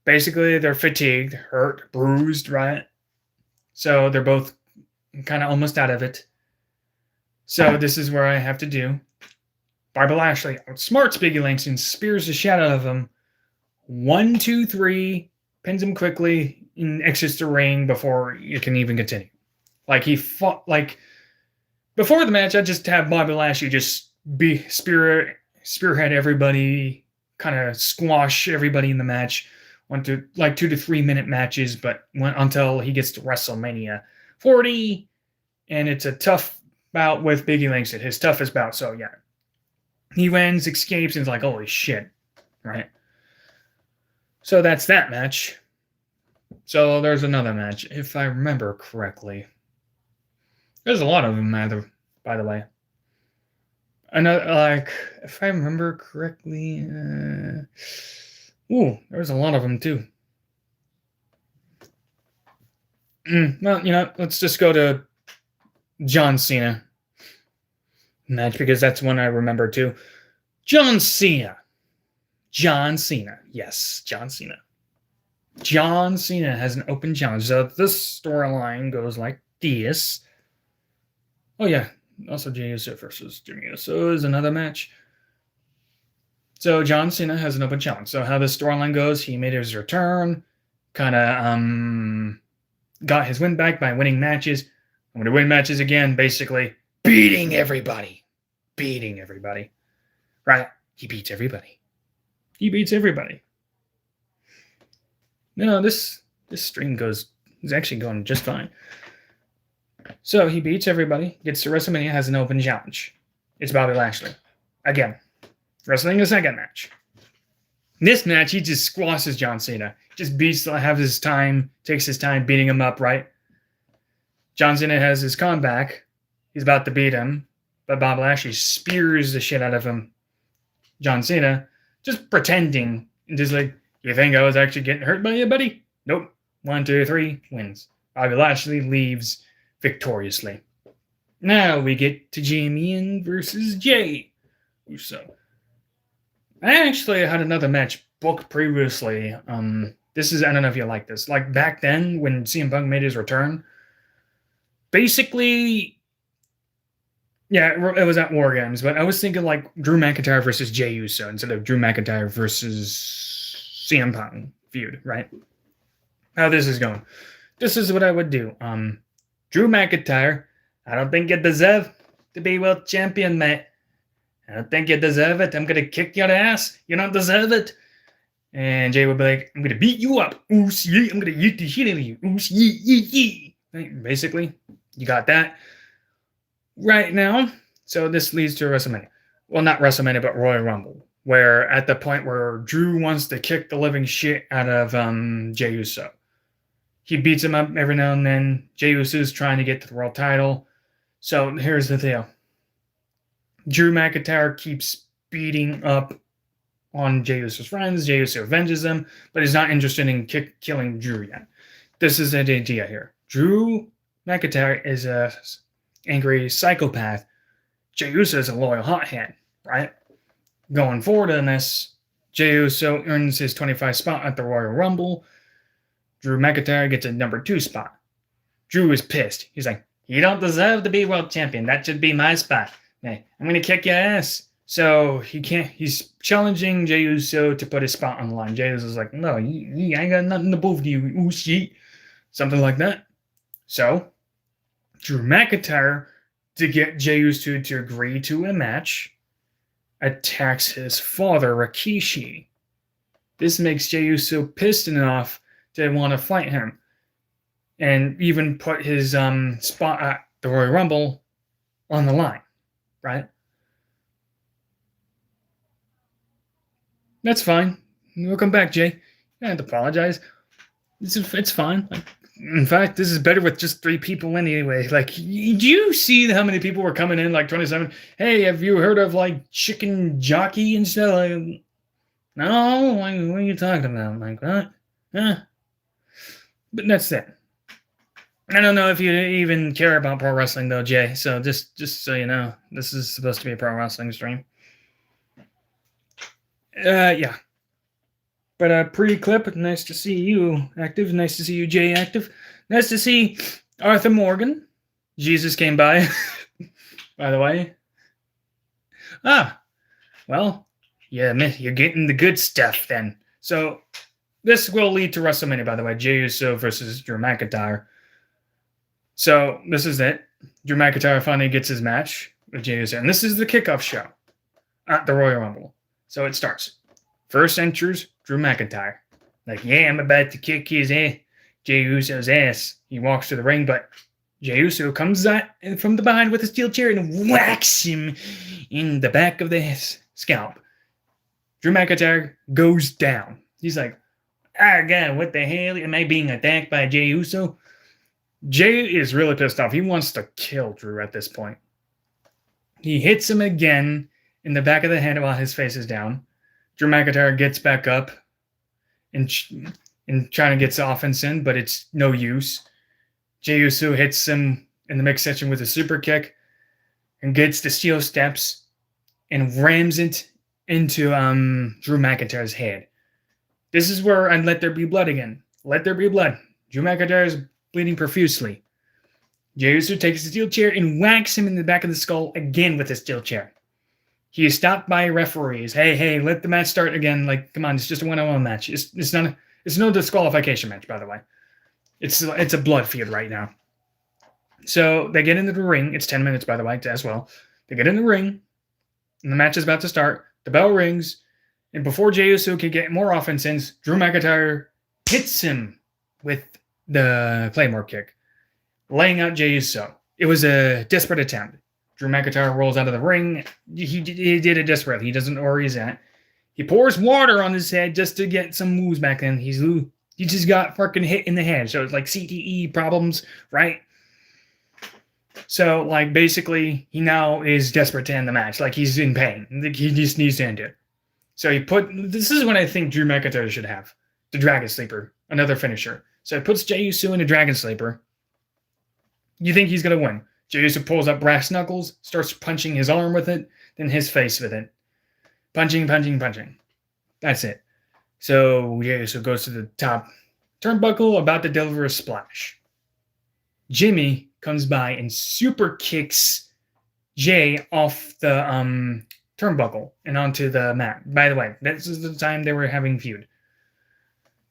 basically they're fatigued, hurt, bruised, right? So they're both kind of almost out of it. So this is where I have to do. Bobby Lashley outsmarts Big E Langston, spears the shit out of him. 1, 2, 3, pins him quickly, and exits the ring before you can even continue. Like, he fought, like, before the match, I just have Bobby Lashley just spearhead everybody, kind of squash everybody in the match. Went to like 2 to 3 minute matches, but went until he gets to WrestleMania 40, and it's a tough bout with Big E Langston, his toughest bout. So yeah, he wins, escapes, and it's like, holy shit, right? So that's that match. So there's another match, if I remember correctly. There's a lot of them, by the way. I know, like, if I remember correctly, there was a lot of them too. Well, you know, let's just go to John Cena match, because that's one I remember too. John Cena. Yes, John Cena. John Cena has an open challenge. So this storyline goes like this. Oh yeah, also Jey Uso versus Jimmy Uso is another match. So John Cena has an open challenge. So how this storyline goes, he made his return, kind of got his win back by winning matches. I'm going to win matches again, basically beating everybody. Right? He beats everybody. No, this stream is actually going just fine. So he beats everybody, gets to WrestleMania, has an open challenge. It's Bobby Lashley. Again, wrestling a second match. This match, he just squashes John Cena. Just takes his time beating him up, right? John Cena has his comeback. He's about to beat him, but Bobby Lashley spears the shit out of him. John Cena, just pretending, and just like, you think I was actually getting hurt by you, buddy? Nope. 1, 2, 3, wins. Bobby Lashley leaves victoriously. Now we get to Jamie versus Jey Uso. I actually had another match booked previously. This is, I don't know if you like this. Like back then when CM Punk made his return, basically, yeah, it was at War Games, but I was thinking like Drew McIntyre versus Jey Uso instead of Drew McIntyre versus CM Punk feud, right? How this is going. This is what I would do. Drew McIntyre, I don't think you deserve to be world champion, mate. I don't think you deserve it. I'm going to kick your ass. You don't deserve it. And Jey would be like, I'm going to beat you up. Oos, yeah. I'm going to eat the shit out of you. Oos, yeah. Right, basically, you got that. Right now, so this leads to WrestleMania. Well, not WrestleMania, but Royal Rumble. Where at the point where Drew wants to kick the living shit out of Jey Uso. He beats him up every now and then. Jey Uso's trying to get to the world title. So here's the deal. Drew McIntyre keeps beating up on Jey Uso's friends. Jey Uso avenges them, but he's not interested in killing Drew yet. This is the idea here. Drew McIntyre is a angry psychopath. Jey Uso is a loyal hothead, right? Going forward in this, Jey Uso earns his 25 spot at the Royal Rumble. Drew McIntyre gets a number 2 spot. Drew is pissed. He's like, you don't deserve to be world champion. That should be my spot. Hey, I'm going to kick your ass. So he's challenging Jey Uso to put his spot on the line. Jey Uso's like, no, I ain't got nothing to prove to you. Ooh, shit. Something like that. So, Drew McIntyre, to get Jey Uso to agree to a match, attacks his father, Rikishi. This makes Jey Uso pissed enough to want to fight him. And even put his spot at the Royal Rumble on the line. Right? That's fine. Welcome back, Jey. You don't have to apologize. It's fine. Like, in fact, this is better with just 3 people anyway. Like, do you see how many people were coming in? Like 27. Hey, have you heard of like Chicken Jockey and stuff? Like, no. Like, what are you talking about? Like, what? Huh? But that's it. I don't know if you even care about pro wrestling, though, Jey. So just so you know, this is supposed to be a pro wrestling stream. Yeah. But pre-clip, nice to see you active. Nice to see you, Jey, active. Nice to see Arthur Morgan. Jesus came by, by the way. Well, yeah, you're getting the good stuff then. So this will lead to WrestleMania, by the way. Jey Uso versus Drew McIntyre. So this is it. Drew McIntyre finally gets his match with Jey Uso. And this is the kickoff show at the Royal Rumble. So it starts. First enters Drew McIntyre. Like, yeah, I'm about to kick his ass. Jey Uso's ass. He walks to the ring, but Jey Uso comes out from the behind with a steel chair and whacks him in the back of the scalp. Drew McIntyre goes down. He's like, God, what the hell? Am I being attacked by Jey Uso? Jey is really pissed off. He wants to kill Drew at this point. He hits him again in the back of the head while his face is down. Drew McIntyre gets back up and trying to get the offense in, but it's no use. Jey Uso hits him in the midsection with a super kick and gets the steel steps and rams it into Drew McIntyre's head. This is where I'd let there be blood again. Let there be blood. Drew McIntyre is bleeding profusely. Jey Uso takes a steel chair and whacks him in the back of the skull again with a steel chair. He is stopped by referees. Hey, let the match start again. Like, come on, it's just a one-on-one match. It's no disqualification match, by the way. It's a blood feud right now. So they get into the ring. It's 10 minutes, by the way, as well. They get in the ring, and the match is about to start. The bell rings, and before Jey Uso can get more offense in, Drew McIntyre hits him with the Claymore kick, laying out Jey Uso. It was a desperate attempt. Drew McIntyre rolls out of the ring. He did it desperately. He doesn't know where he's at. He pours water on his head just to get some moves back in. He just got fucking hit in the head. So it's like CTE problems, right? So, like, basically, he now is desperate to end the match. Like, he's in pain. He just needs to end it. So this is what I think Drew McIntyre should have. The Dragon Sleeper. Another finisher. So he puts Jey Uso in a Dragon Sleeper. You think he's going to win. Jey Uso pulls up brass knuckles, starts punching his arm with it, then his face with it. Punching. That's it. So Jey Uso goes to the top turnbuckle, about to deliver a splash. Jimmy comes by and super kicks Jay off the turnbuckle and onto the mat. By the way, this is the time they were having feud.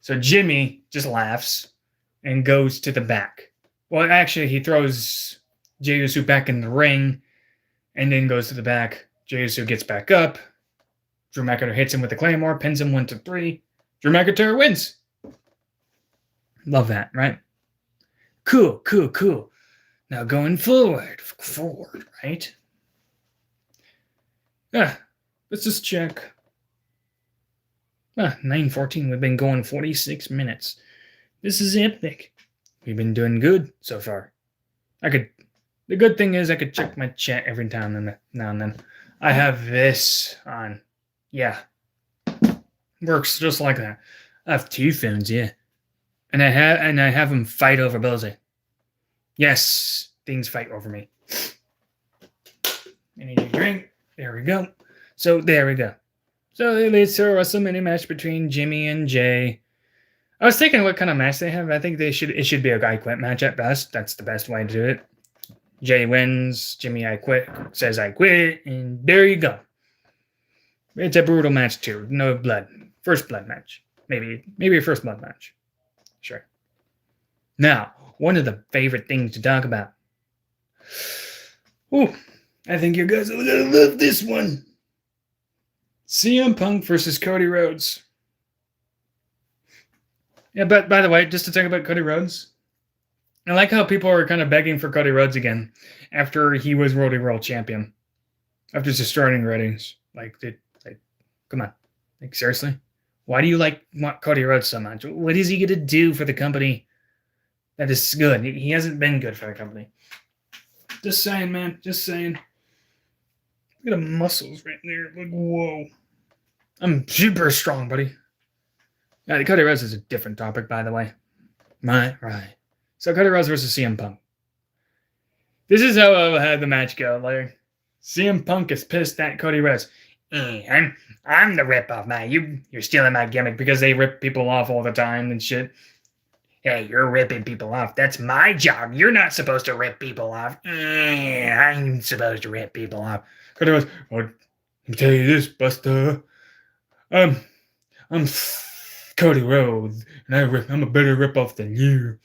So Jimmy just laughs and goes to the back. Well, actually, he throws Jey Uso back in the ring and then goes to the back. Jey Uso gets back up. Drew McIntyre hits him with the Claymore, pins him 1-3. Drew McIntyre wins. Love that, right? Cool. Now going forward, right? Let's just check. 9:14. We've been going 46 minutes. This is epic. We've been doing good so far. The good thing is I could check my chat every now and then. I have this on. Yeah. Works just like that. I have 2 phones, yeah. And I have them fight over Billsy. Yes, things fight over me. I need a drink. There we go. So there we go. So it leads to a WrestleMania match between Jimmy and Jay. I was thinking what kind of match they have. I think it should be a I quit match at best. That's the best way to do it. Jay wins. Jimmy says I quit, and there you go. It's a brutal match too. No blood. First blood match. Maybe a first blood match. Sure. Now, one of the favorite things to talk about. Ooh, I think you guys are gonna love this one. CM Punk versus Cody Rhodes. Yeah, but by the way, just to talk about Cody Rhodes, I like how people are kind of begging for Cody Rhodes again after he was World Champion. After destroying ratings. Come on. Like, seriously? Why do you want Cody Rhodes so much? What is he going to do for the company that is good? He hasn't been good for the company. Just saying, man. Just saying. Look at the muscles right there. Like, whoa. I'm super strong, buddy. Yeah, Cody Rhodes is a different topic, by the way. Right. So Cody Rhodes versus CM Punk. This is how I had the match go. Like, CM Punk is pissed at Cody Rhodes. I'm the rip-off, man. You're stealing my gimmick because they rip people off all the time and shit. Hey, you're ripping people off. That's my job. You're not supposed to rip people off. I'm supposed to rip people off. Cody Rhodes, well, let me tell you this, Buster. I'm Cody Rhodes, and I'm a better rip-off than you.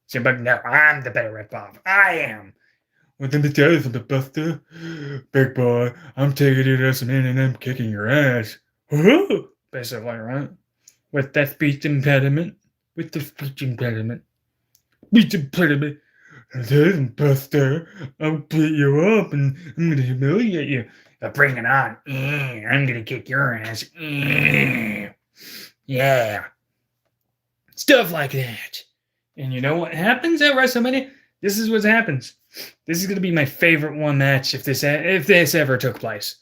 CM Punk, no, I'm the better rip-off. I am. Well, let me tell you something, Buster. Big boy, I'm taking you to WrestleMania and I'm kicking your ass. Basically, right? With that speech impediment. Listen, Buster, I'll beat you up and I'm going to humiliate you. Bring it on. I'm going to kick your ass. Yeah. Stuff like that. And you know what happens at WrestleMania? This is what happens. This is going to be my favorite one match if this ever took place.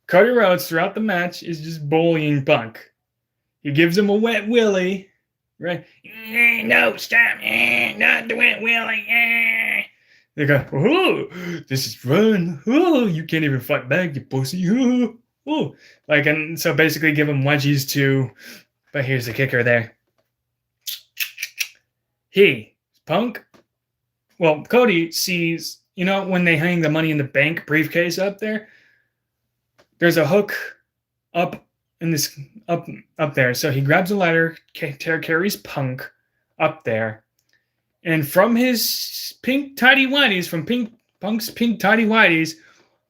Cody Rhodes throughout the match is just bullying Punk. He gives him a wet willy, right? No, stop! Not the wet willy! They go, oh, this is fun. Oh, you can't even fight back, you pussy. Oh. And so basically give him wedgies to But here's the kicker there. Punk. Well, Cody sees, when they hang the Money in the Bank briefcase up there's a hook up in this up there. So he grabs a ladder, carries Punk up there, and from his pink tidy whities, Punk's pink tidy whities,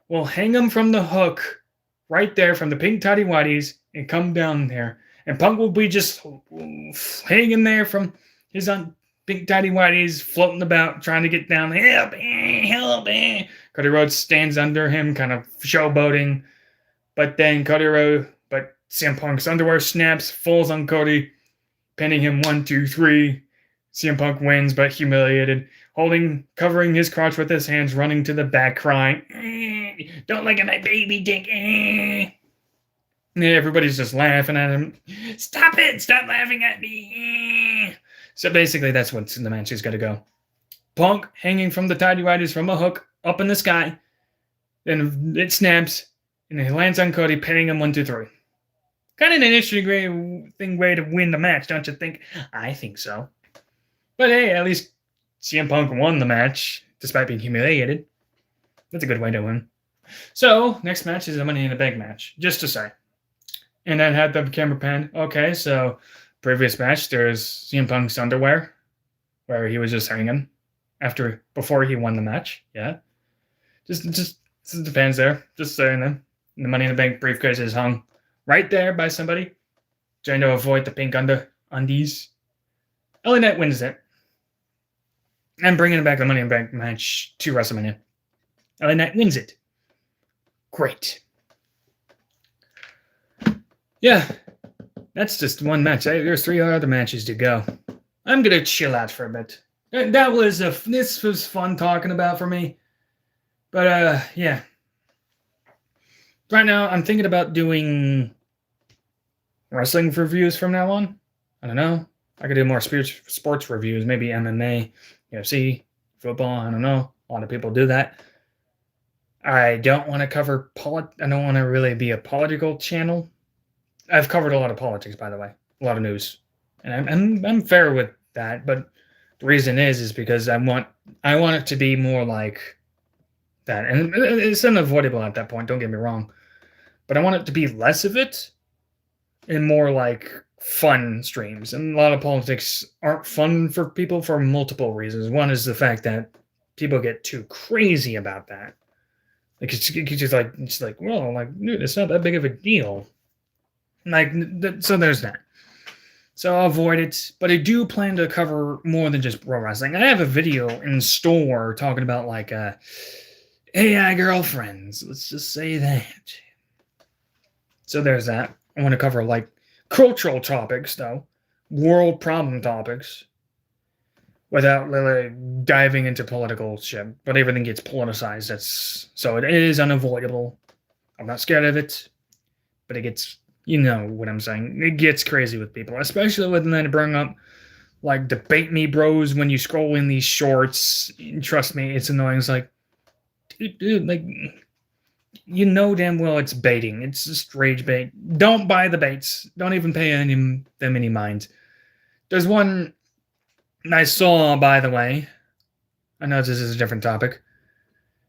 will hang him from the hook right there from the pink tidy whities and come down there. And Punk will be just hanging there from his pink tidy whities, floating about, trying to get down. Help me, help me. Cody Rhodes stands under him, kind of showboating. But then CM Punk's underwear snaps, falls on Cody, pinning him 1, 2, 3. CM Punk wins, but humiliated, covering his crotch with his hands, running to the back, crying, "Don't look at my baby dick." And everybody's just laughing at him. Stop it! Stop laughing at me. So basically, that's what the match is going to go. Punk hanging from the tidy whities from a hook up in the sky. Then it snaps, and it lands on Cody, pinning him 1, 2, 3. Kind of an interesting way to win the match, don't you think? I think so. But hey, at least CM Punk won the match, despite being humiliated. That's a good way to win. So, next match is a Money in the Bank match, just to say. And then had the camera pan. Okay, so previous match, there's CM Punk's underwear, where he was just hanging before he won the match. Yeah. Just the fans there. Just saying them. And the Money in the Bank briefcase is hung right there by somebody, trying to avoid the pink undies. LA Knight wins it. I'm bringing back the Money in the Bank match to WrestleMania. LA Knight wins it. Great. Yeah, that's just one match. There's 3 other matches to go. I'm gonna chill out for a bit. This was fun talking about for me. But yeah. Right now, I'm thinking about doing wrestling reviews from now on. I don't know. I could do more sports reviews, maybe MMA, UFC, football. I don't know. A lot of people do that. I don't want to cover I don't want to really be a political channel. I've covered a lot of politics, by the way, a lot of news, and I'm fair with that. But the reason is because I want it to be more like that, and it's unavoidable at that point. Don't get me wrong, but I want it to be less of it and more like fun streams. And a lot of politics aren't fun for people for multiple reasons. One is the fact that people get too crazy about that. Like it's like, well, like, dude, it's not that big of a deal. Like, so there's that. So I'll avoid it. But I do plan to cover more than just pro wrestling. I have a video in store talking about like AI girlfriends. Let's just say that. So there's that. I want to cover like cultural topics, though, world problem topics, without really diving into political shit. But everything gets politicized. So it is unavoidable. I'm not scared of it, but it gets, you know what I'm saying. It gets crazy with people, especially when they bring up like debate me bros when you scroll in these shorts. Trust me, it's annoying. It's like, dude, like, you know damn well it's baiting. It's just rage bait. Don't buy the baits. Don't even pay them any mind. There's one I saw, by the way, I know this is a different topic,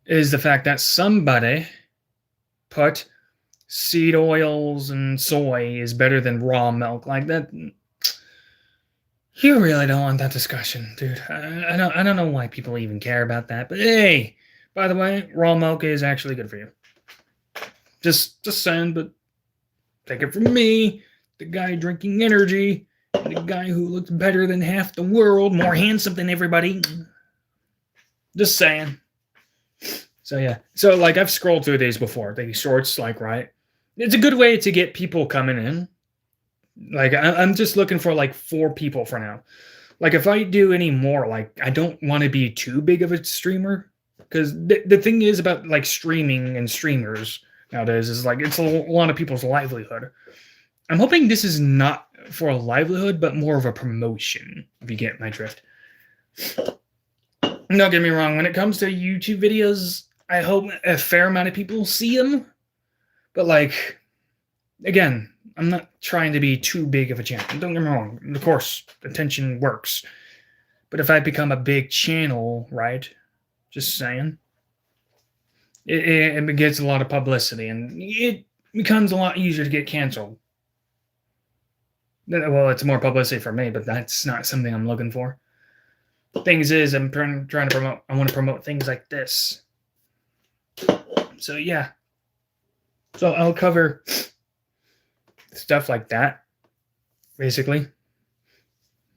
is the fact that somebody put seed oils and soy is better than raw milk. Like that. You really don't want that discussion, dude. I don't know why people even care about that. But hey, by the way, raw milk is actually good for you. Just saying, but take it from me, the guy drinking energy, the guy who looks better than half the world, more handsome than everybody. Just saying. So yeah. So like I've scrolled through these before. These shorts, like, right? It's a good way to get people coming in. Like I'm just looking for like 4 people for now. Like if I do any more, like I don't want to be too big of a streamer, because the thing is about like streaming and streamers nowadays is like it's a lot of people's livelihood. I'm hoping this is not for a livelihood, but more of a promotion, if you get my drift. Don't get me wrong, when it comes to YouTube videos, I hope a fair amount of people see them. But like, again, I'm not trying to be too big of a channel. Don't get me wrong. Of course, attention works. But if I become a big channel, right? Just saying. It gets a lot of publicity, and it becomes a lot easier to get canceled. Well, it's more publicity for me, but that's not something I'm looking for. Things is, I'm trying to promote. I want to promote things like this. So yeah. So I'll cover stuff like that, basically.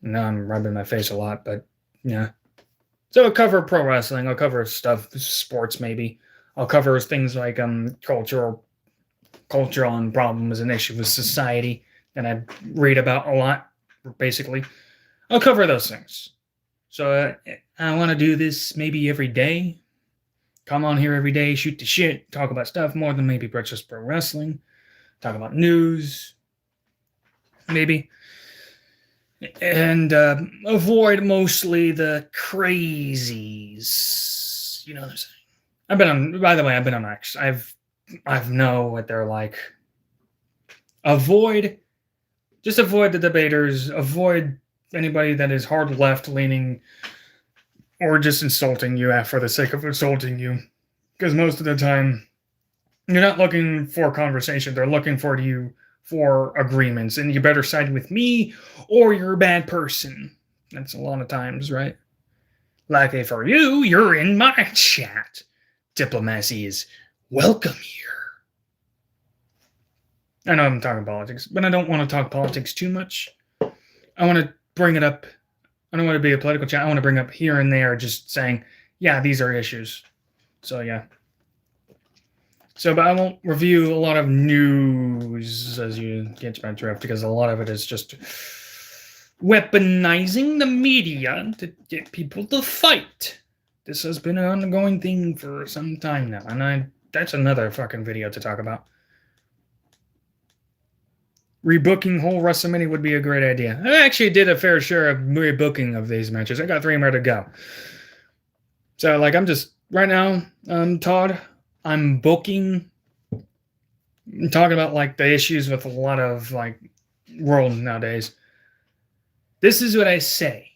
Now I'm rubbing my face a lot, but yeah. So I'll cover pro wrestling. I'll cover stuff, sports maybe. I'll cover things like cultural and problems and issues with society that I read about a lot, basically. I'll cover those things. So I want to do this maybe every day. Come on here every day, shoot the shit, talk about stuff more than maybe just pro wrestling. Talk about news, maybe. And avoid mostly the crazies. You know what I'm saying? I've been on X. I know what they're like. Avoid the debaters. Avoid anybody that is hard left leaning or just insulting you for the sake of insulting you. Because most of the time, you're not looking for conversation. They're looking for you for agreements. And you better side with me or you're a bad person. That's a lot of times, right? Lucky for you, you're in my chat. Diplomacy is welcome here. I know I'm talking politics, but I don't want to talk politics too much. I want to bring it up. I don't want to be a political chat. I want to bring up here and there, just saying, yeah, these are issues. So, yeah. So, but I won't review a lot of news, as you get my drift, because a lot of it is just weaponizing the media to get people to fight. This has been an ongoing thing for some time now, and that's another fucking video to talk about. Rebooking whole WrestleMania would be a great idea. I actually did a fair share of rebooking of these matches. I got 3 more to go. So, like, I'm just, right now, Todd, I'm talking about, like, the issues with a lot of, like, world nowadays. This is what I say.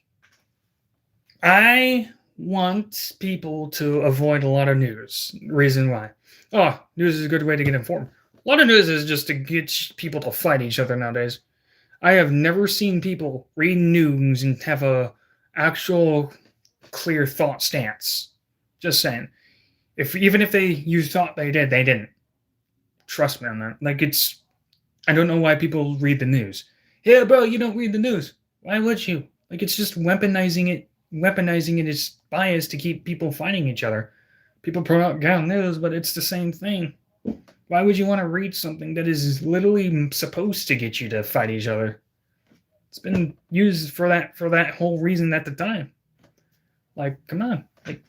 I want people to avoid a lot of news. Reason why. Oh, news is a good way to get informed. A lot of news is just to get people to fight each other nowadays. I have never seen people read news and have a actual clear thought stance. Just saying. Even if you thought they did, they didn't. Trust me on that. Like, I don't know why people read the news. Yeah, bro, you don't read the news. Why would you? Like, it's just weaponizing it. Weaponizing it is bias to keep people fighting each other. People promote down news, but it's the same thing. Why would you want to read something that is literally supposed to get you to fight each other? It's been used for that whole reason at the time. Like, come on. Like,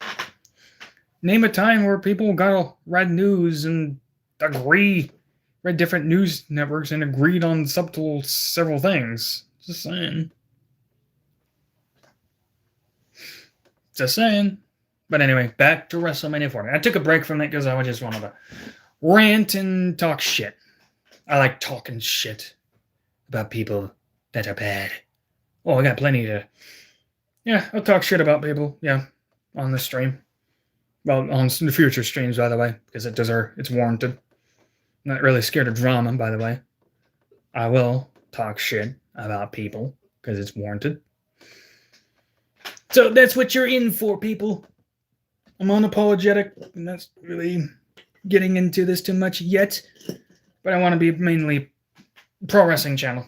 name a time where people got read news and read different news networks and agreed on several things. Just saying. Just saying. But anyway, back to WrestleMania 40. I took a break from it because I just wanted to rant and talk shit. I like talking shit about people that are bad. Oh, I got plenty to... Yeah, I'll talk shit about people, yeah, on the stream. Well, on the future streams, by the way, because it's warranted. I'm not really scared of drama, by the way. I will talk shit about people, because it's warranted. So that's what you're in for, people. I'm unapologetic, and that's really getting into this too much yet, but I want to be mainly pro wrestling channel.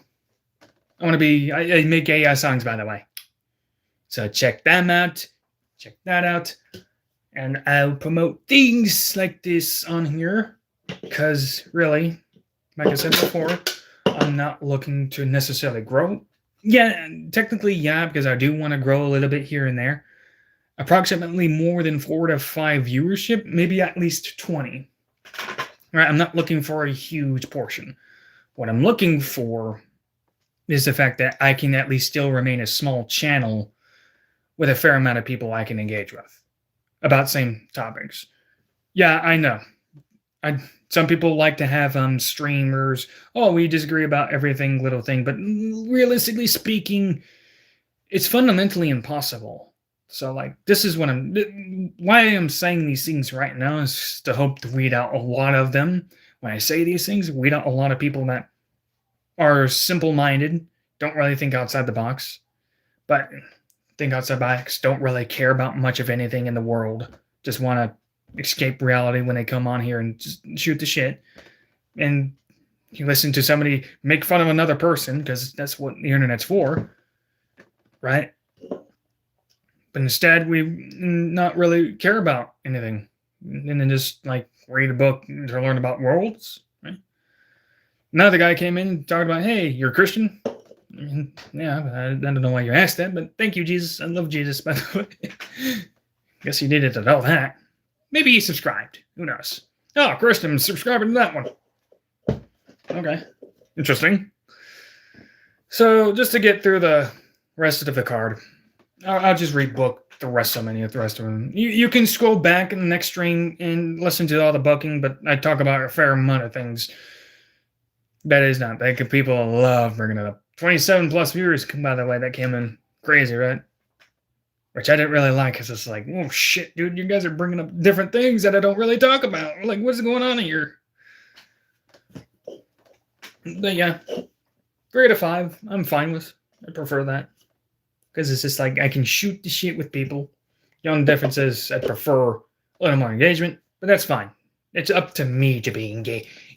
I make AI songs, by the way. So check them out. Check that out. And I'll promote things like this on here. Because really, like I said before, I'm not looking to necessarily grow. Yeah, technically, yeah, because I do want to grow a little bit here and there. Approximately more than 4 to 5 viewership, maybe at least 20. Right, I'm not looking for a huge portion. What I'm looking for is the fact that I can at least still remain a small channel with a fair amount of people I can engage with about same topics. Yeah, I know. Some people like to have streamers. Oh, we disagree about everything, little thing, but realistically speaking, it's fundamentally impossible. So, like, this is why I'm saying these things right now is to hope to weed out a lot of them. When I say these things, weed out a lot of people that are simple-minded, don't really think outside the box, but think outside the box, don't really care about much of anything in the world. Just want to escape reality when they come on here and just shoot the shit. And you listen to somebody make fun of another person, because that's what the internet's for, right? But instead, we not really care about anything. And then just, like, read a book to learn about worlds, right? Another guy came in and talked about, hey, you're a Christian? Yeah, I don't know why you asked that, but thank you, Jesus. I love Jesus, by the way. Guess you needed to know that. Maybe he subscribed. Who knows? Oh, Christian, subscribing to that one. Okay. Interesting. So, just to get through the rest of the card, I'll just rebook the WrestleMania, the rest of them. You can scroll back in the next stream and listen to all the booking, but I talk about a fair amount of things. That is not. People love bringing it up. 27 plus viewers, by the way, that came in crazy, right? Which I didn't really like, because it's like, oh shit, dude, you guys are bringing up different things that I don't really talk about. Like, what's going on here? But yeah, 3 out of 5, I'm fine with. I prefer that. Because it's just like, I can shoot the shit with people. The only difference is I prefer a little more engagement, but that's fine. It's up to me to be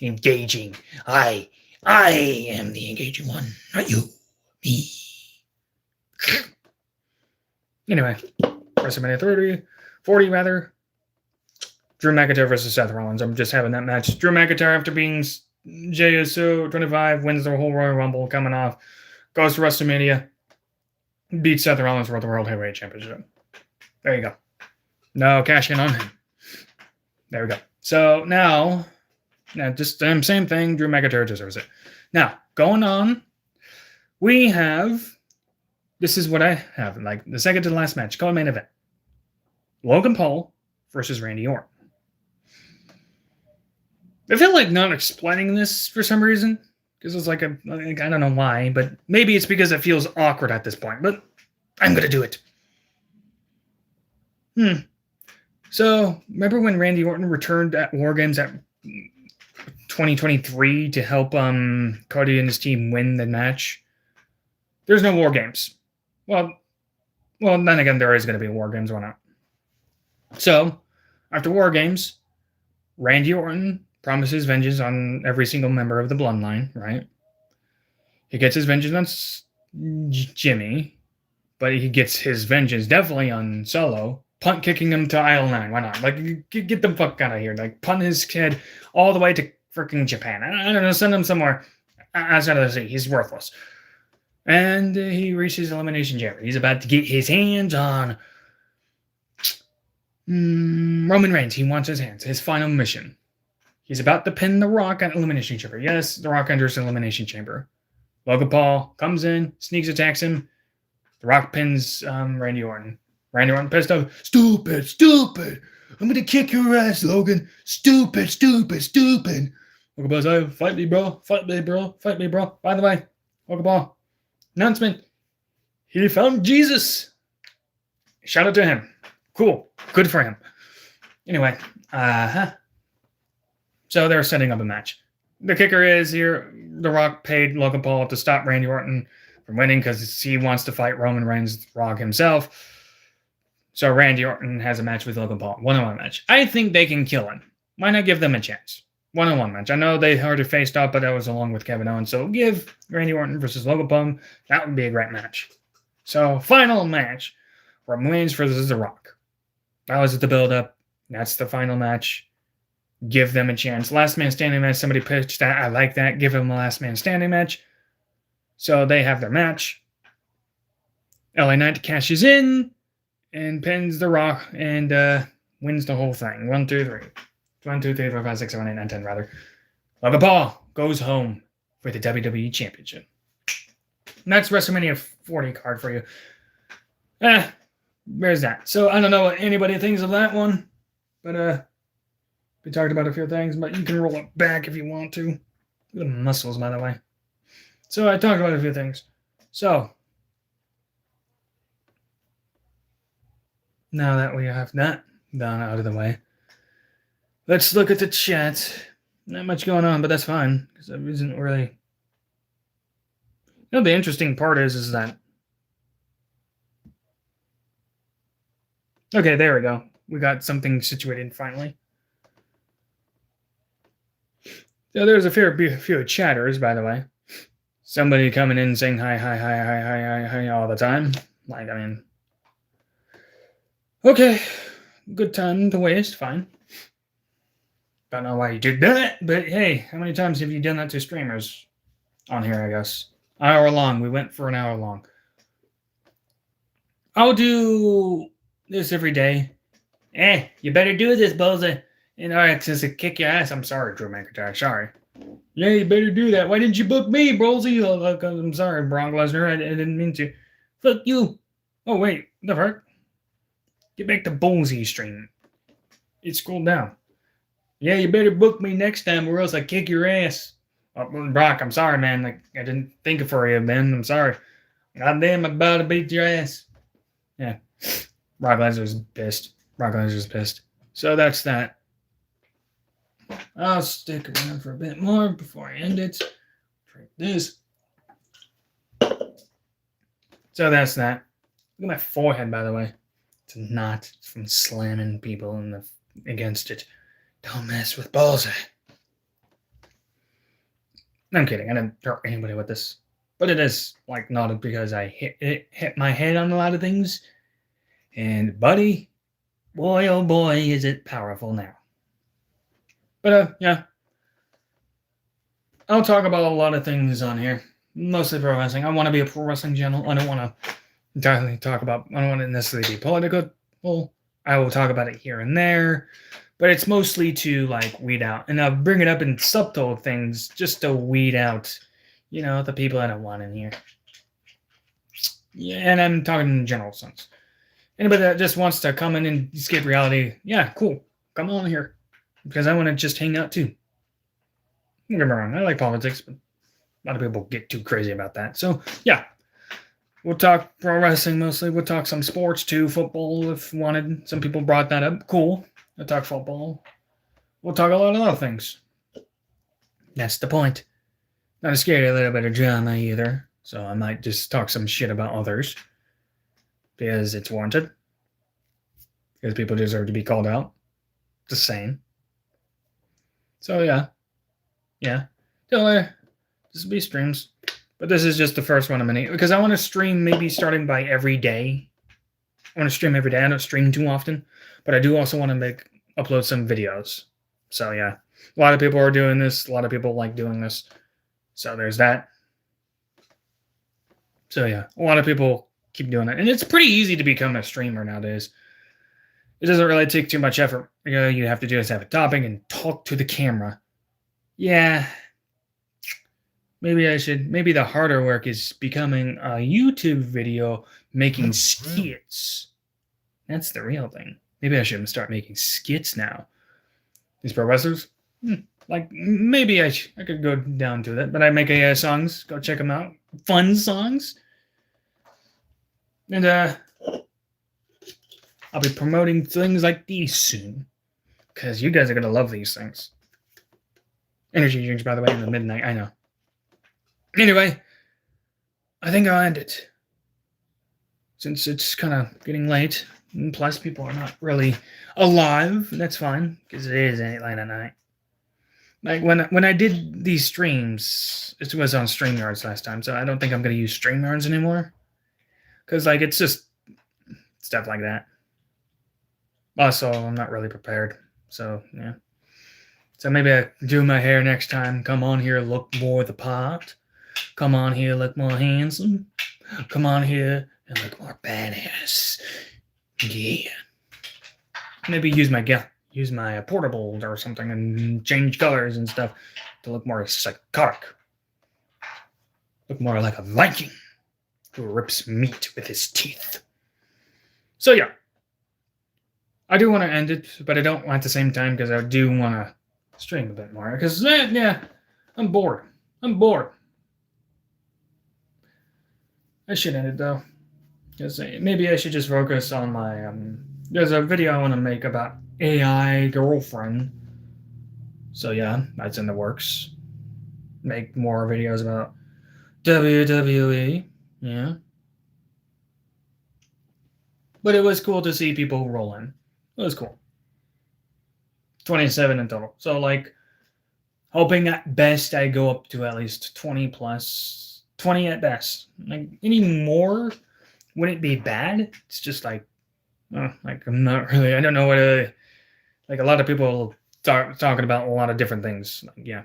engaging. I am the engaging one, not you. Me. Anyway, WrestleMania 40 rather. Drew McIntyre versus Seth Rollins. I'm just having that match. Drew McIntyre, after being JSO 25, wins the whole Royal Rumble, coming off, goes to WrestleMania, beats Seth Rollins for the World Heavyweight Championship. There you go. No cashing on him. There we go. So now just the same thing. Drew McIntyre deserves it. Now, going on, we have, this is what I have, like the second to the last match, co-main event. Logan Paul versus Randy Orton. I feel like not explaining this for some reason, because it's like I don't know why, but maybe it's because it feels awkward at this point, but I'm going to do it. So, remember when Randy Orton returned at War Games at 2023 to help Cody and his team win the match? There's no War Games. Well, then again, there is going to be War Games, why not? So, after War Games, Randy Orton promises vengeance on every single member of the Bloodline, right? He gets his vengeance on Jimmy, but he gets his vengeance definitely on Solo, punt kicking him to aisle 9. Why not? Like, get the fuck out of here. Like, punt his kid all the way to freaking Japan. I don't know, send him somewhere outside of the sea. He's worthless. And he reaches Elimination Chamber. He's about to get his hands on Roman Reigns. He wants his hands. His final mission. He's about to pin The Rock at Elimination Chamber. Yes, The Rock enters Elimination Chamber. Logan Paul comes in, sneaks attacks him. The Rock pins Randy Orton. Randy Orton pissed off. Stupid. I'm going to kick your ass, Logan. Stupid. Logan Paul's like, fight me, bro. By the way, Logan Paul, announcement. He found Jesus. Shout out to him. Cool. Good for him. Anyway, so they're setting up a match. The kicker is here, The Rock paid Logan Paul to stop Randy Orton from winning because he wants to fight Roman Reigns, Rock himself. So Randy Orton has a match with Logan Paul. One-on-one match. I think they can kill him. Why not give them a chance? One-on-one match. I know they already faced off, but that was along with Kevin Owens. So give Randy Orton versus Logan Paul. That would be a great match. So final match. Roman Reigns versus The Rock. That was the build-up. That's the final match. Give them a chance. Last man standing match. Somebody pitched that. I like that. Give them a last man standing match. So they have their match. LA Knight cashes in and pins The Rock and wins the whole thing. 1, 2, 3. 1, 2, 3, 4, 5, 6, 7, 8, 9, 10, rather. Logan Paul goes home for the WWE Championship. And that's WrestleMania 40 card for you. There's that. So I don't know what anybody thinks of that one, but We talked about a few things, but you can roll it back if you want to. The muscles, by the way. So I talked about a few things. So now that we have that done out of the way, let's look at the chat. Not much going on, but that's fine because there isn't really. You know, the interesting part is that. Okay, there we go. We got something situated finally. So there's a few chatters, by the way. Somebody coming in saying hi all the time. Like, I mean, okay, good time to waste, fine. Don't know why you did that, but hey, how many times have you done that to streamers on here, I guess? Hour long. We went for an hour long. I'll do this every day. You better do this, Boza. And alright, since it kick your ass, I'm sorry, Drew McIntyre. Sorry. Yeah, you better do that. Why didn't you book me, Brolsy? I'm sorry, Brock Lesnar. I didn't mean to. Fuck you. Oh, wait. The fuck? Get back to Ballsy stream. It scrolled down. Yeah, you better book me next time or else I kick your ass. Oh, Brock, I'm sorry, man. Like, I didn't think of for you, man. I'm sorry. Goddamn, I'm about to beat your ass. Yeah. Brock Lesnar's pissed. Brock Lesnar's pissed. So that's that. I'll stick around for a bit more before I end it. Drink this. So that's that. Look at my forehead, by the way. It's not from slamming people against it. Don't mess with balls. I'm kidding. I didn't hurt anybody with this. But it is like not because I hit my head on a lot of things. And buddy, boy oh boy, is it powerful now. But yeah. I'll talk about a lot of things on here. Mostly pro wrestling. I want to be a pro wrestling channel. I don't want to entirely talk about, I don't want to necessarily be political. I will talk about it here and there. But it's mostly to like weed out. And I'll bring it up in subtle things just to weed out, you know, the people I don't want in here. Yeah, and I'm talking in general sense. Anybody that just wants to come in and escape reality, yeah, cool. Come on here. Because I want to just hang out too. Don't get me wrong, I like politics, but a lot of people get too crazy about that. So, yeah. We'll talk pro wrestling mostly. We'll talk some sports too, football if wanted. Some people brought that up. Cool. We'll talk football. We'll talk a lot of other things. That's the point. Not scared of a little bit of drama either. So I might just talk some shit about others. Because it's warranted. Because people deserve to be called out. Just saying. So yeah. Yeah. So this will be streams. But this is just the first one of many. Because I want to stream maybe starting by every day. I want to stream every day. I don't stream too often. But I do also want to upload some videos. So yeah. A lot of people are doing this. A lot of people like doing this. So there's that. So yeah. A lot of people keep doing it. And it's pretty easy to become a streamer nowadays. It doesn't really take too much effort. You have to do is have a topic and talk to the camera. Yeah. Maybe the harder work is becoming a YouTube video making skits. That's the real thing. Maybe I should start making skits now. These pro wrestlers? Like, maybe I could go down to that. But I make AI songs. Go check them out. Fun songs. And I'll be promoting things like these soon. Because you guys are going to love these things. Energy drinks, by the way, in the midnight. I know. Anyway, I think I'll end it. Since it's kind of getting late. And plus, people are not really alive. That's fine. Because it is late at night. Like, when I did these streams, it was on StreamYards last time. So I don't think I'm going to use StreamYards anymore. Because, like, it's just stuff like that. Also, I'm not really prepared. So, yeah. So maybe I do my hair next time. Come on here, look more the part. Come on here, look more handsome. Come on here and look more badass. Yeah. Maybe use my portable or something and change colors and stuff to look more psychotic. Look more like a Viking who rips meat with his teeth. So yeah. I do want to end it, but I don't at the same time because I do want to stream a bit more. Because, yeah, I'm bored. I'm bored. I should end it, though. Because maybe I should just focus on my, there's a video I want to make about AI girlfriend. So, yeah, that's in the works. Make more videos about WWE. Yeah. But it was cool to see people rolling. It was cool. 27 in total. So, like, hoping at best I go up to at least 20 plus. 20 at best. Like, any more wouldn't be bad. It's just like, like, I'm not really, I don't know what to, like, a lot of people talking about a lot of different things. Like, yeah.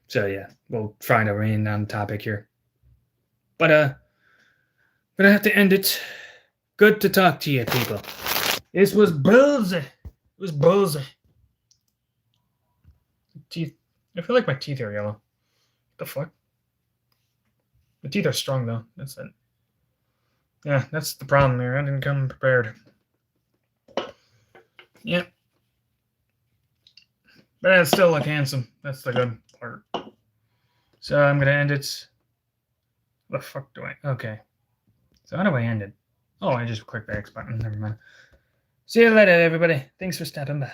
So, yeah, we'll try to remain on topic here. But, I have to end it. Good to talk to you, people. This was buzzy. It was buzzy. Teeth. I feel like my teeth are yellow. What the fuck? My teeth are strong, though. That's it. Yeah, that's the problem here. I didn't come prepared. Yeah. But I still look handsome. That's the good part. So I'm going to end it. What the fuck do I... Okay. So how do I end it? Oh, I just clicked the X button. Never mind. See you later, everybody. Thanks for stopping by.